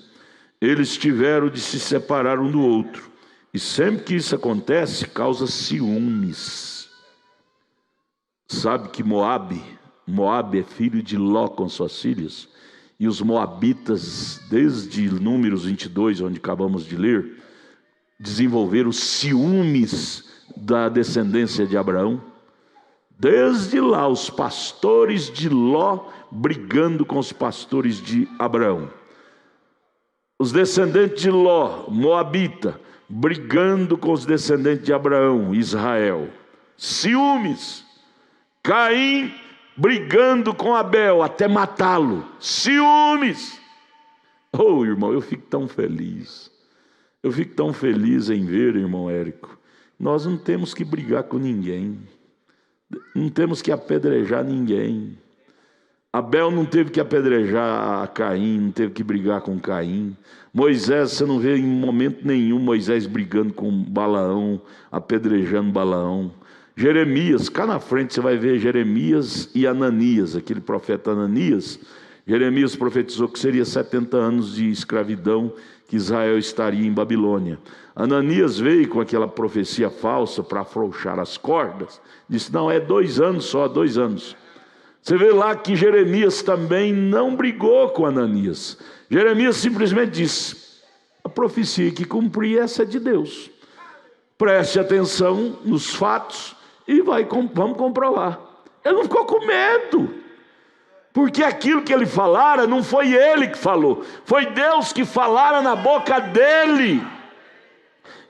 Eles tiveram de se separar um do outro, e sempre que isso acontece, causa ciúmes. Sabe que Moabe é filho de Ló com suas filhas, e os moabitas, desde Números 22, onde acabamos de ler, desenvolveram ciúmes da descendência de Abraão. Desde lá, os pastores de Ló brigando com os pastores de Abraão. Os descendentes de Ló, moabita, brigando com os descendentes de Abraão, Israel. Ciúmes. Caim brigando com Abel até matá-lo. Ciúmes. Oh, irmão, eu fico tão feliz. Eu fico tão feliz em ver, irmão Érico, nós não temos que brigar com ninguém. Não temos que apedrejar ninguém. Abel não teve que apedrejar a Caim, não teve que brigar com Caim. Moisés, você não vê em momento nenhum Moisés brigando com Balaão, apedrejando Balaão. Jeremias, cá na frente você vai ver Jeremias e Ananias, aquele profeta Ananias. Jeremias profetizou que seria 70 anos de escravidão, que Israel estaria em Babilônia. Ananias veio com aquela profecia falsa para afrouxar as cordas. Disse, não, é 2 anos só, 2 anos. Você vê lá que Jeremias também não brigou com Ananias. Jeremias simplesmente disse, a profecia que cumpri, essa é de Deus. Preste atenção nos fatos e vamos comprovar. Ele não ficou com medo, porque aquilo que ele falara não foi ele que falou, foi Deus que falara na boca dele.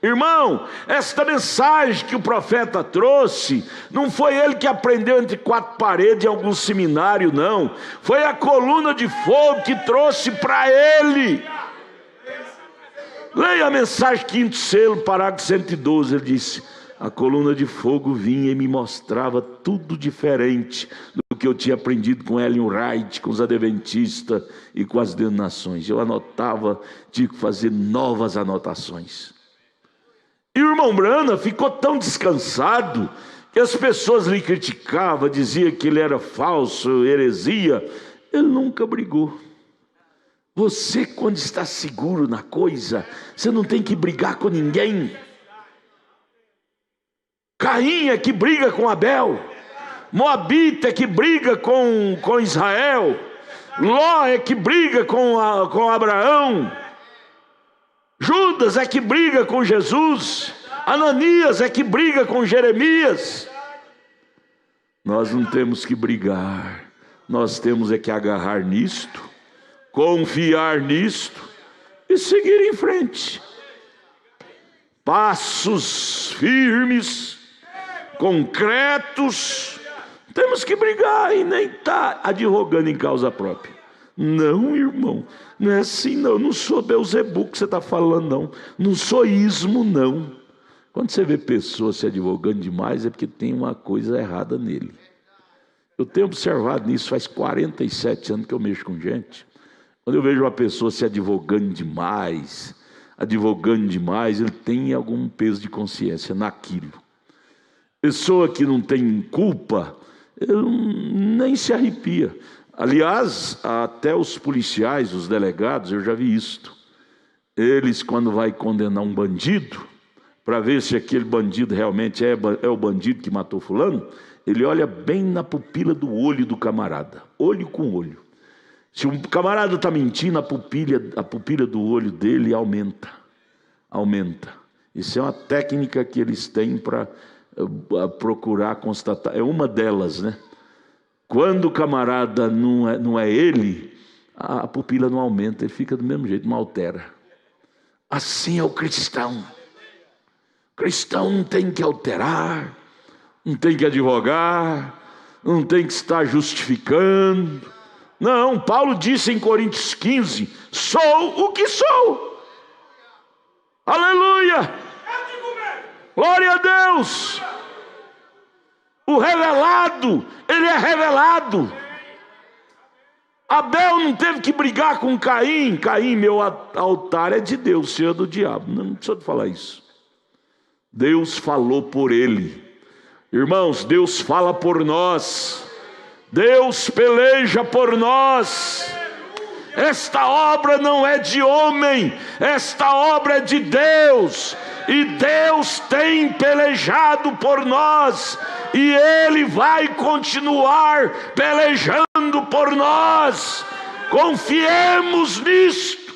Irmão, esta mensagem que o profeta trouxe, não foi ele que aprendeu entre 4 paredes em algum seminário, não. Foi a coluna de fogo que trouxe para ele. Leia a mensagem, 5º selo, parágrafo 112, ele disse, a coluna de fogo vinha e me mostrava tudo diferente do que eu tinha aprendido com Ellen White, com os adventistas e com as denominações. Eu anotava, tinha que fazer novas anotações. E o irmão Branham ficou tão descansado que as pessoas lhe criticavam, diziam que ele era falso, heresia. Ele nunca brigou. Você, quando está seguro na coisa, você não tem que brigar com ninguém. Caim é que briga com Abel, Moabita é que briga com Israel, Ló é que briga com Abraão, Judas é que briga com Jesus, Ananias é que briga com Jeremias. Nós não temos que brigar, nós temos é que agarrar nisto, confiar nisto e seguir em frente. Passos firmes, concretos. Temos que brigar e nem estar advogando em causa própria. Não, irmão, não é assim não. Não sou Belzebu que você está falando, não. Não sou ismo, não. Quando você vê pessoas se advogando demais, é porque tem uma coisa errada nele. Eu tenho observado nisso, faz 47 anos que eu mexo com gente. Quando eu vejo uma pessoa se advogando demais, ele tem algum peso de consciência naquilo. Pessoa que não tem culpa, nem se arrepia. Aliás, até os policiais, os delegados, eu já vi isto. Eles, quando vai condenar um bandido, para ver se aquele bandido realmente é o bandido que matou fulano, ele olha bem na pupila do olho do camarada, olho com olho. Se um camarada está mentindo, a pupila do olho dele aumenta. Isso é uma técnica que eles têm para procurar constatar. É uma delas, né? Quando o camarada não é ele, a pupila não aumenta, ele fica do mesmo jeito, não altera. Assim é o cristão. O cristão não tem que alterar, não tem que advogar, não tem que estar justificando. Não, Paulo disse em Coríntios 15: sou o que sou. Aleluia! Glória a Deus! O revelado, ele é revelado. Abel não teve que brigar com Caim. Caim, meu altar é de Deus, seu é do diabo. Não precisa de falar isso. Deus falou por ele. Irmãos, Deus fala por nós. Deus peleja por nós. Esta obra não é de homem, esta obra é de Deus. E Deus tem pelejado por nós, e Ele vai continuar pelejando por nós. Confiemos nisto.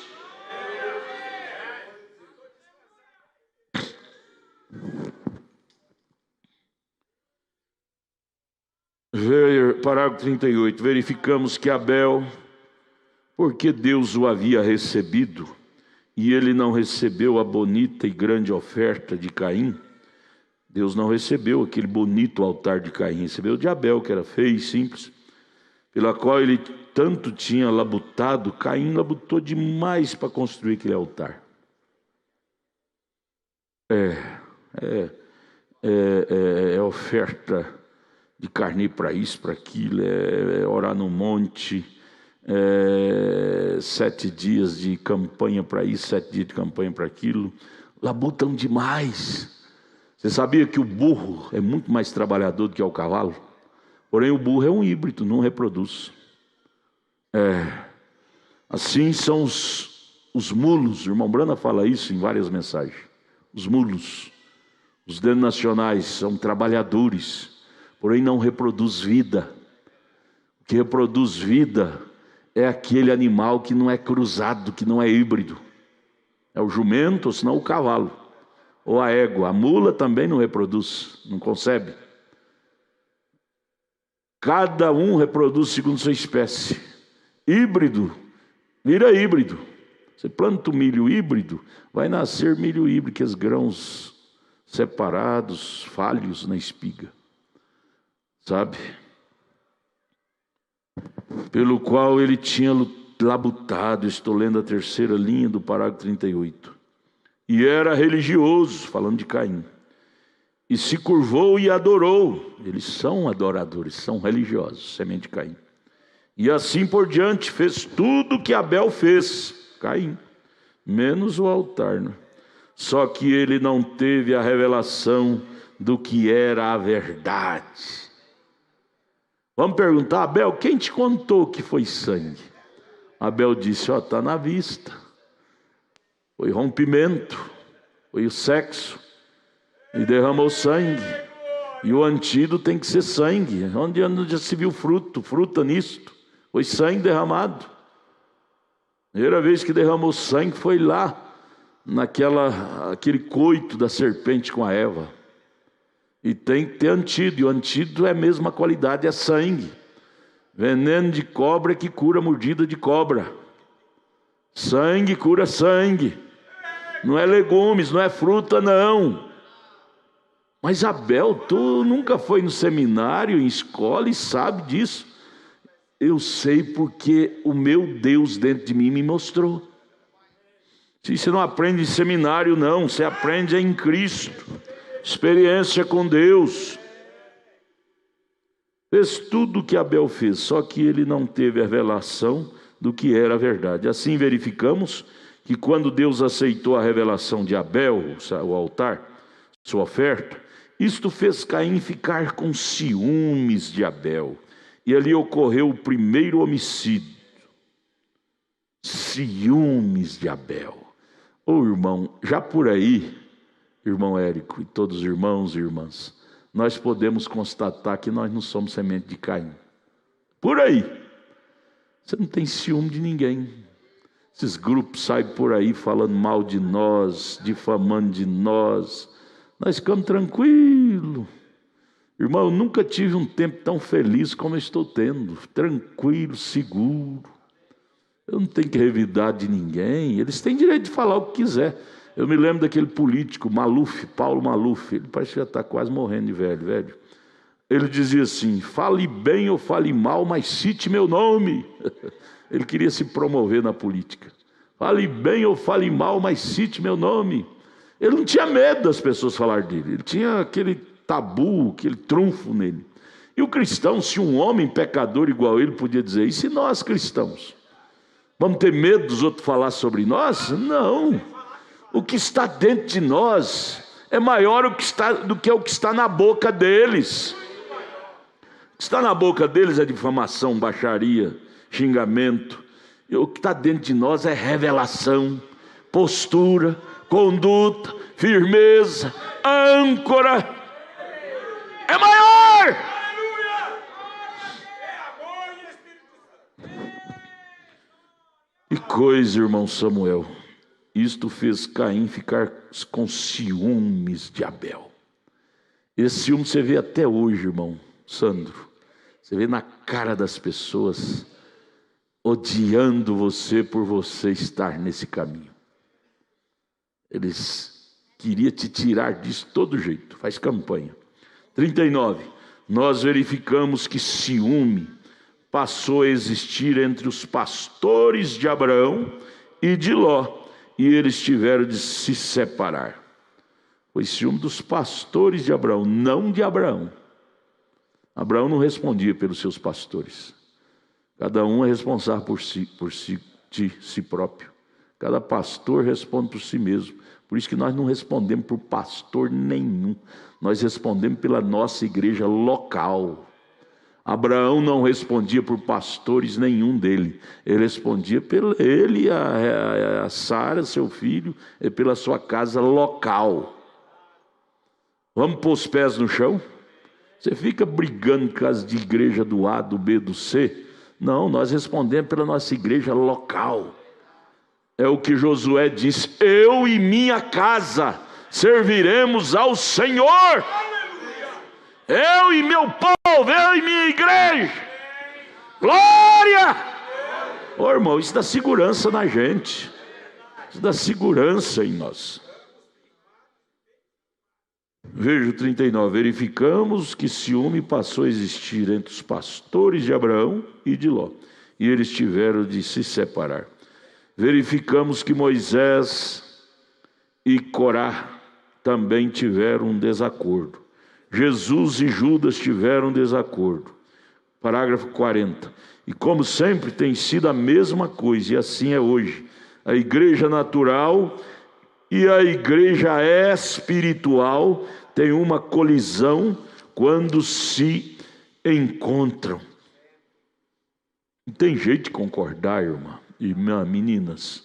Parágrafo 38. Verificamos que Abel, porque Deus o havia recebido, e ele não recebeu a bonita e grande oferta de Caim. Deus não recebeu aquele bonito altar de Caim, recebeu de Abel, que era feio e simples, pela qual ele tanto tinha labutado. Caim labutou demais para construir aquele altar. É oferta de carne para isso, para aquilo, é orar no monte, 7 dias de campanha para isso, 7 dias de campanha para aquilo. Labutam demais. Você sabia que o burro é muito mais trabalhador do que o cavalo? Porém o burro é um híbrido, não reproduz. Assim são os mulos. O irmão Brana fala isso em várias mensagens. Os mulos, os denominacionais, são trabalhadores, porém não reproduz vida. O que reproduz vida é aquele animal que não é cruzado, que não é híbrido. É o jumento, ou senão o cavalo, ou a égua. A mula também não reproduz, não concebe. Cada um reproduz segundo sua espécie. Híbrido vira híbrido. Você planta o milho híbrido, vai nascer milho híbrido, que os grãos separados, falhos na espiga. Sabe? Pelo qual ele tinha labutado. Estou lendo a terceira linha do parágrafo 38. E era religioso, falando de Caim, e se curvou e adorou. Eles são adoradores, são religiosos, semente de Caim. E assim por diante, fez tudo o que Abel fez, Caim, menos o altar, né? Só que ele não teve a revelação do que era a verdade. Vamos perguntar: Abel, quem te contou que foi sangue? Abel disse: está na vista. Foi rompimento, foi o sexo, e derramou sangue. E o antídoto tem que ser sangue. Onde já se viu fruta nisto? Foi sangue derramado. Primeira vez que derramou sangue foi lá, aquele coito da serpente com a Eva. E tem que ter antídoto, e o antídoto é a mesma qualidade, é sangue. Veneno de cobra que cura mordida de cobra. Sangue cura sangue. Não é legumes, não é fruta, não. Mas Abel, tu nunca foi no seminário, em escola, e sabe disso. Eu sei porque o meu Deus dentro de mim me mostrou. Se você não aprende em seminário, não, você aprende em Cristo. Experiência com Deus. Fez tudo o que Abel fez, só que ele não teve a revelação do que era a verdade. Assim verificamos que quando Deus aceitou a revelação de Abel, o altar, sua oferta, isto fez Caim ficar com ciúmes de Abel. E ali ocorreu o primeiro homicídio. Ciúmes de Abel. Irmão, já por aí, irmão Érico e todos os irmãos e irmãs, nós podemos constatar que nós não somos semente de Caim. Por aí. Você não tem ciúme de ninguém. Esses grupos saem por aí falando mal de nós, difamando de nós. Nós ficamos tranquilos. Irmão, eu nunca tive um tempo tão feliz como eu estou tendo. Tranquilo, seguro. Eu não tenho que revidar de ninguém. Eles têm direito de falar o que quiser. Eu me lembro daquele político, Maluf, Paulo Maluf. Ele parece que já está quase morrendo de velho. Ele dizia assim: fale bem ou fale mal, mas cite meu nome. Ele queria se promover na política. Fale bem ou fale mal, mas cite meu nome. Ele não tinha medo das pessoas falar dele. Ele tinha aquele tabu, aquele trunfo nele. E o cristão, se um homem pecador igual ele podia dizer, e se nós cristãos vamos ter medo dos outros falar sobre nós? Não. O que está dentro de nós é maior do que o que está na boca deles. O que está na boca deles é difamação, baixaria, xingamento. E o que está dentro de nós é revelação, postura, conduta, firmeza, âncora. É maior. E coisa, irmão Samuel, isto fez Caim ficar com ciúmes de Abel. Esse ciúme você vê até hoje, irmão Sandro. Você vê na cara das pessoas odiando você por você estar nesse caminho. Eles queriam te tirar disso de todo jeito. Faz campanha. 39. Nós verificamos que ciúme passou a existir entre os pastores de Abraão e de Ló, e eles tiveram de se separar. Foi ciúme dos pastores de Abraão, não de Abraão. Abraão não respondia pelos seus pastores. Cada um é responsável por si próprio. Cada pastor responde por si mesmo. Por isso que nós não respondemos por pastor nenhum. Nós respondemos pela nossa igreja local. Abraão não respondia por pastores nenhum dele. Ele respondia pelo ele, a Sara, seu filho, e pela sua casa local. Vamos pôr os pés no chão? Você fica brigando por causa de igreja do A, do B, do C? Não, nós respondemos pela nossa igreja local. É o que Josué disse: eu e minha casa serviremos ao Senhor. Eu e meu povo, eu e minha igreja. Glória! Ô irmão, isso dá segurança na gente. Isso dá segurança em nós. Veja o 39. Verificamos que ciúme passou a existir entre os pastores de Abraão e de Ló, e eles tiveram de se separar. Verificamos que Moisés e Corá também tiveram um desacordo. Jesus e Judas tiveram um desacordo. Parágrafo 40. E como sempre tem sido a mesma coisa, e assim é hoje. A igreja natural e a igreja espiritual têm uma colisão quando se encontram. Não tem jeito de concordar, irmã. Irmã, meninas,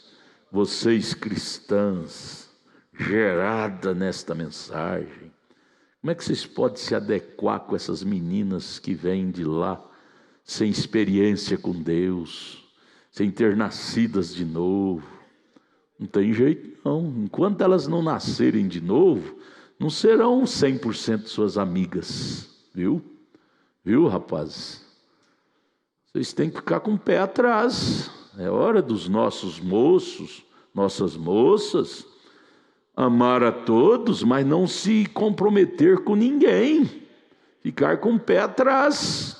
vocês cristãs, gerada nesta mensagem, como é que vocês podem se adequar com essas meninas que vêm de lá, sem experiência com Deus, sem ter nascidas de novo? Não tem jeito não. Enquanto elas não nascerem de novo, não serão 100% suas amigas. Viu? Viu, rapazes? Vocês têm que ficar com o pé atrás. É hora dos nossos moços, nossas moças, amar a todos, mas não se comprometer com ninguém. Ficar com o pé atrás.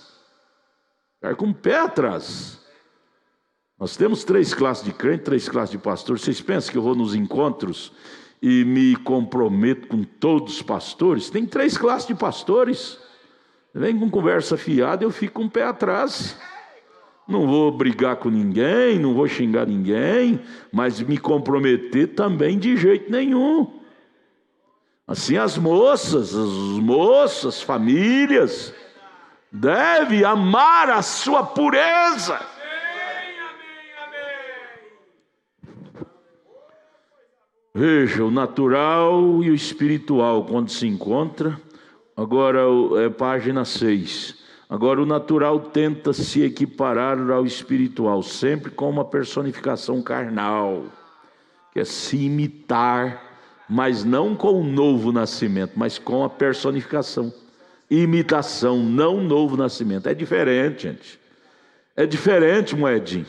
Ficar com o pé atrás. Nós temos 3 classes de crente, 3 classes de pastor. Vocês pensam que eu vou nos encontros e me comprometo com todos os pastores? Tem 3 classes de pastores. Vem com conversa fiada, eu fico com o pé atrás. Não vou brigar com ninguém, não vou xingar ninguém, mas me comprometer também de jeito nenhum. Assim as moças, famílias, devem amar a sua pureza. Veja, o natural e o espiritual, quando se encontram. Agora é página 6. Agora o natural tenta se equiparar ao espiritual, sempre com uma personificação carnal, que é se imitar, mas não com o novo nascimento, mas com a personificação. Imitação, não novo nascimento. É diferente, gente. É diferente, Moedinho.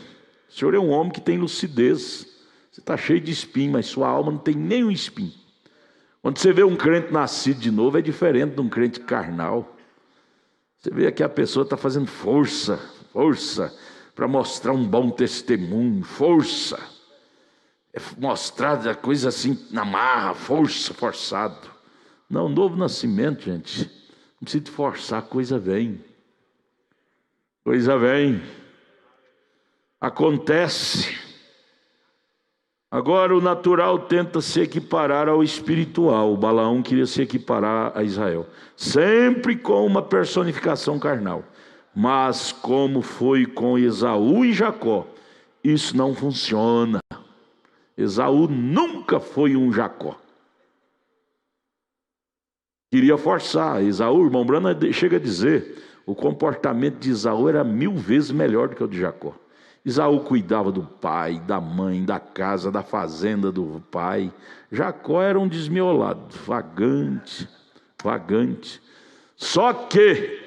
O senhor é um homem que tem lucidez. Você está cheio de espinho, mas sua alma não tem nenhum espinho. Quando você vê um crente nascido de novo, é diferente de um crente carnal. Você vê que a pessoa está fazendo força para mostrar um bom testemunho, força. É mostrar a coisa assim na marra, forçado. Não, novo nascimento, gente, não precisa de forçar, a coisa vem. Coisa vem. Acontece. Agora o natural tenta se equiparar ao espiritual. O Balaão queria se equiparar a Israel, sempre com uma personificação carnal. Mas como foi com Esaú e Jacó, isso não funciona. Esaú nunca foi um Jacó. Queria forçar. Esaú, irmão Brana chega a dizer, o comportamento de Esaú era 1000 vezes melhor do que o de Jacó. Esaú cuidava do pai, da mãe, da casa, da fazenda do pai. Jacó era um desmiolado, vagante. Só que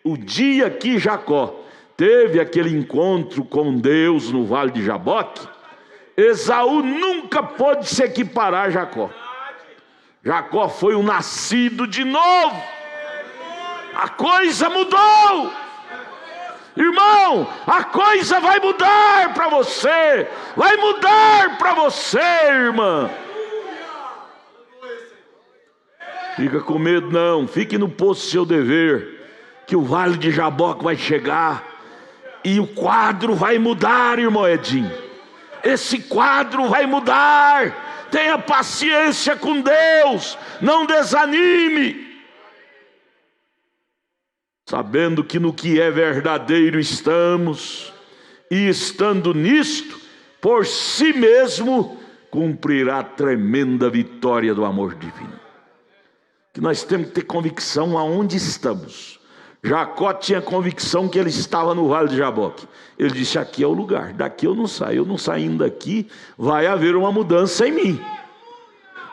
o dia que Jacó teve aquele encontro com Deus no vale de Jaboque, Esaú nunca pôde se equiparar a Jacó. Jacó foi um nascido de novo. A coisa mudou. Irmão, a coisa vai mudar para você. Vai mudar para você, irmã. Fica com medo não. Fique no posto do seu dever, que o vale de Jaboque vai chegar e o quadro vai mudar, irmão Edinho. Esse quadro vai mudar. Tenha paciência com Deus. Não desanime. Sabendo que no que é verdadeiro estamos, e estando nisto, por si mesmo, cumprirá a tremenda vitória do amor divino. Que nós temos que ter convicção aonde estamos. Jacó tinha convicção que ele estava no vale de Jaboque. Ele disse, aqui é o lugar, daqui eu não saindo daqui, vai haver uma mudança em mim.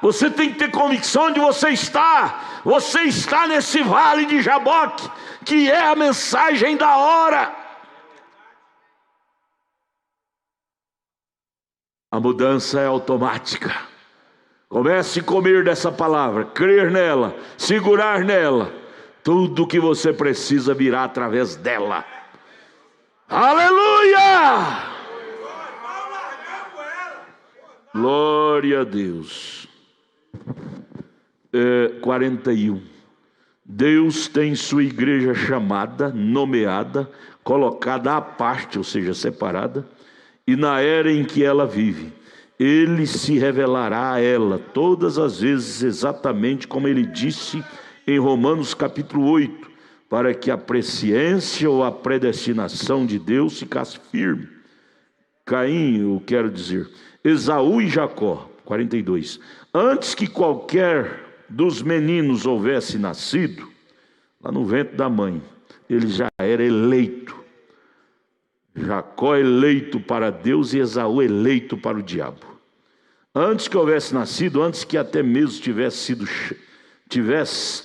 Você tem que ter convicção de você está. Você está nesse vale de Jaboque, que é a mensagem da hora. A mudança é automática. Comece a comer dessa palavra, crer nela, segurar nela. Tudo que você precisa virá através dela. Aleluia! Glória a Deus. 41. Deus tem sua igreja chamada, nomeada, colocada à parte, ou seja, separada, e na era em que ela vive, Ele se revelará a ela todas as vezes, exatamente como Ele disse em Romanos capítulo 8, para que a presciência ou a predestinação de Deus ficasse firme. Caim, eu quero dizer, Esaú e Jacó, 42. Antes que qualquer dos meninos houvesse nascido, lá no ventre da mãe, ele já era eleito. Jacó eleito para Deus e Esaú eleito para o diabo. Antes que houvesse nascido, antes que até mesmo tivesse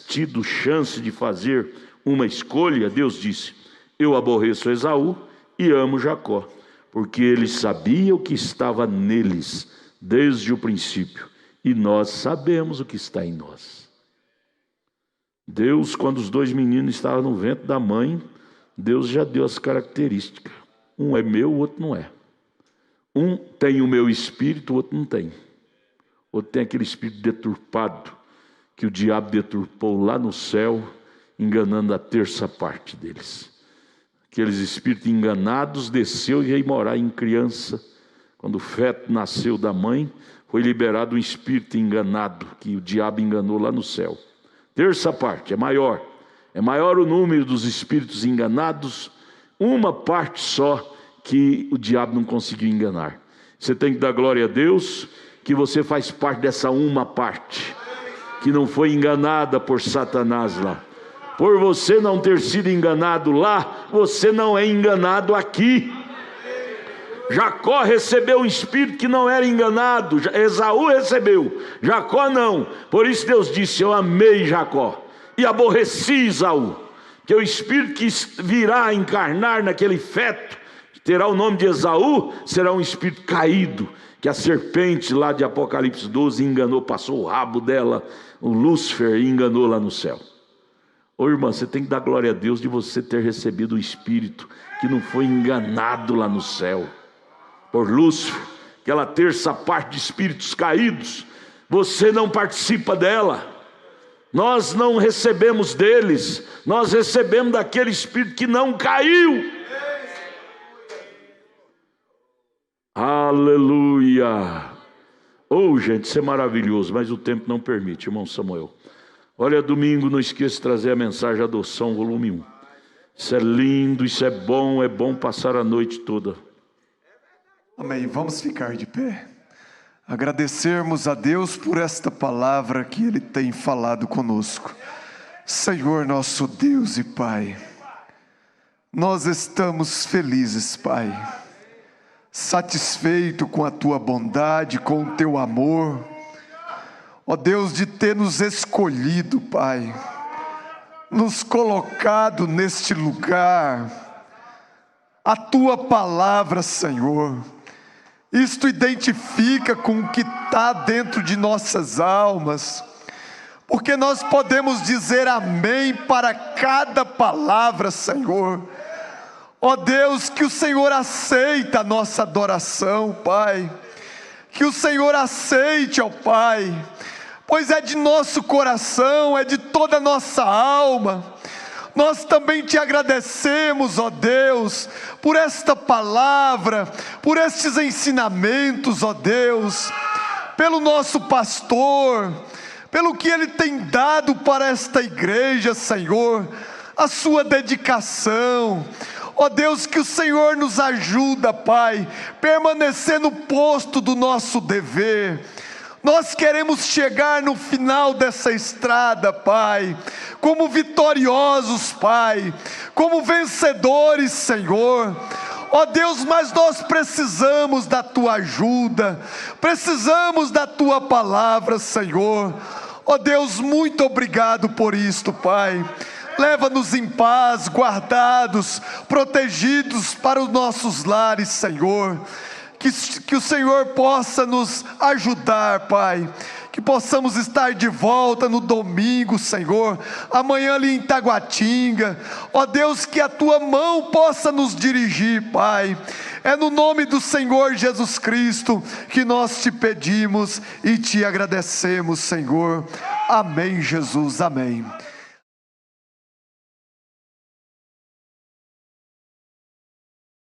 tido chance de fazer uma escolha, Deus disse, eu aborreço Esaú e amo Jacó, porque ele sabia o que estava neles desde o princípio, e nós sabemos o que está em nós. Deus, quando os 2 meninos estavam no ventre da mãe, Deus já deu as características. Um é meu, o outro não é. Um tem o meu espírito, o outro não tem. O outro tem aquele espírito deturpado, que o diabo deturpou lá no céu, enganando a terça parte deles. Aqueles espíritos enganados desceu e veio morar em criança. Quando o feto nasceu da mãe, foi liberado um espírito enganado, que o diabo enganou lá no céu. Terça parte, é maior o número dos espíritos enganados, uma parte só que o diabo não conseguiu enganar. Você tem que dar glória a Deus, que você faz parte dessa uma parte, que não foi enganada por Satanás lá. Por você não ter sido enganado lá, você não é enganado aqui. Jacó recebeu um espírito que não era enganado, Esaú recebeu, Jacó não. Por isso Deus disse, eu amei Jacó e aborreci Esaú, que o espírito que virá encarnar naquele feto, terá o nome de Esaú, será um espírito caído, que a serpente lá de Apocalipse 12 enganou, passou o rabo dela, o Lúcifer, e enganou lá no céu. Ô irmã, você tem que dar glória a Deus de você ter recebido o Espírito que não foi enganado lá no céu por Lúcifer, aquela terça parte de espíritos caídos. Você não participa dela. Nós não recebemos deles, nós recebemos daquele Espírito que não caiu. Aleluia. Oh, gente, isso é maravilhoso, mas o tempo não permite, irmão Samuel. Olha, domingo não esqueça de trazer a mensagem Adoção, volume 1. Isso é lindo, isso é bom passar a noite toda. Amém, vamos ficar de pé. Agradecermos a Deus por esta palavra que Ele tem falado conosco. Senhor nosso Deus e Pai, nós estamos felizes, Pai, satisfeito com a Tua bondade, com o Teu amor, ó Deus, de ter nos escolhido, Pai, nos colocado neste lugar. A Tua palavra, Senhor, isto identifica com o que está dentro de nossas almas, porque nós podemos dizer amém para cada palavra, Senhor. Ó Deus, que o Senhor aceita a nossa adoração, Pai, que o Senhor aceite, ó Pai, pois é de nosso coração, é de toda a nossa alma. Nós também te agradecemos, ó Deus, por esta palavra, por estes ensinamentos, ó Deus, pelo nosso pastor, pelo que ele tem dado para esta igreja, Senhor, a sua dedicação. Ó Deus, que o Senhor nos ajuda, Pai, permanecer no posto do nosso dever. Nós queremos chegar no final dessa estrada, Pai, como vitoriosos, Pai, como vencedores, Senhor. Ó Deus, mas nós precisamos da Tua ajuda, precisamos da Tua palavra, Senhor. Ó Deus, muito obrigado por isto, Pai. Leva-nos em paz, guardados, protegidos para os nossos lares, Senhor. Que o Senhor possa nos ajudar, Pai, que possamos estar de volta no domingo, Senhor, amanhã ali em Taguatinga. Ó Deus, que a Tua mão possa nos dirigir, Pai. É no nome do Senhor Jesus Cristo que nós te pedimos e te agradecemos, Senhor. Amém, Jesus, amém.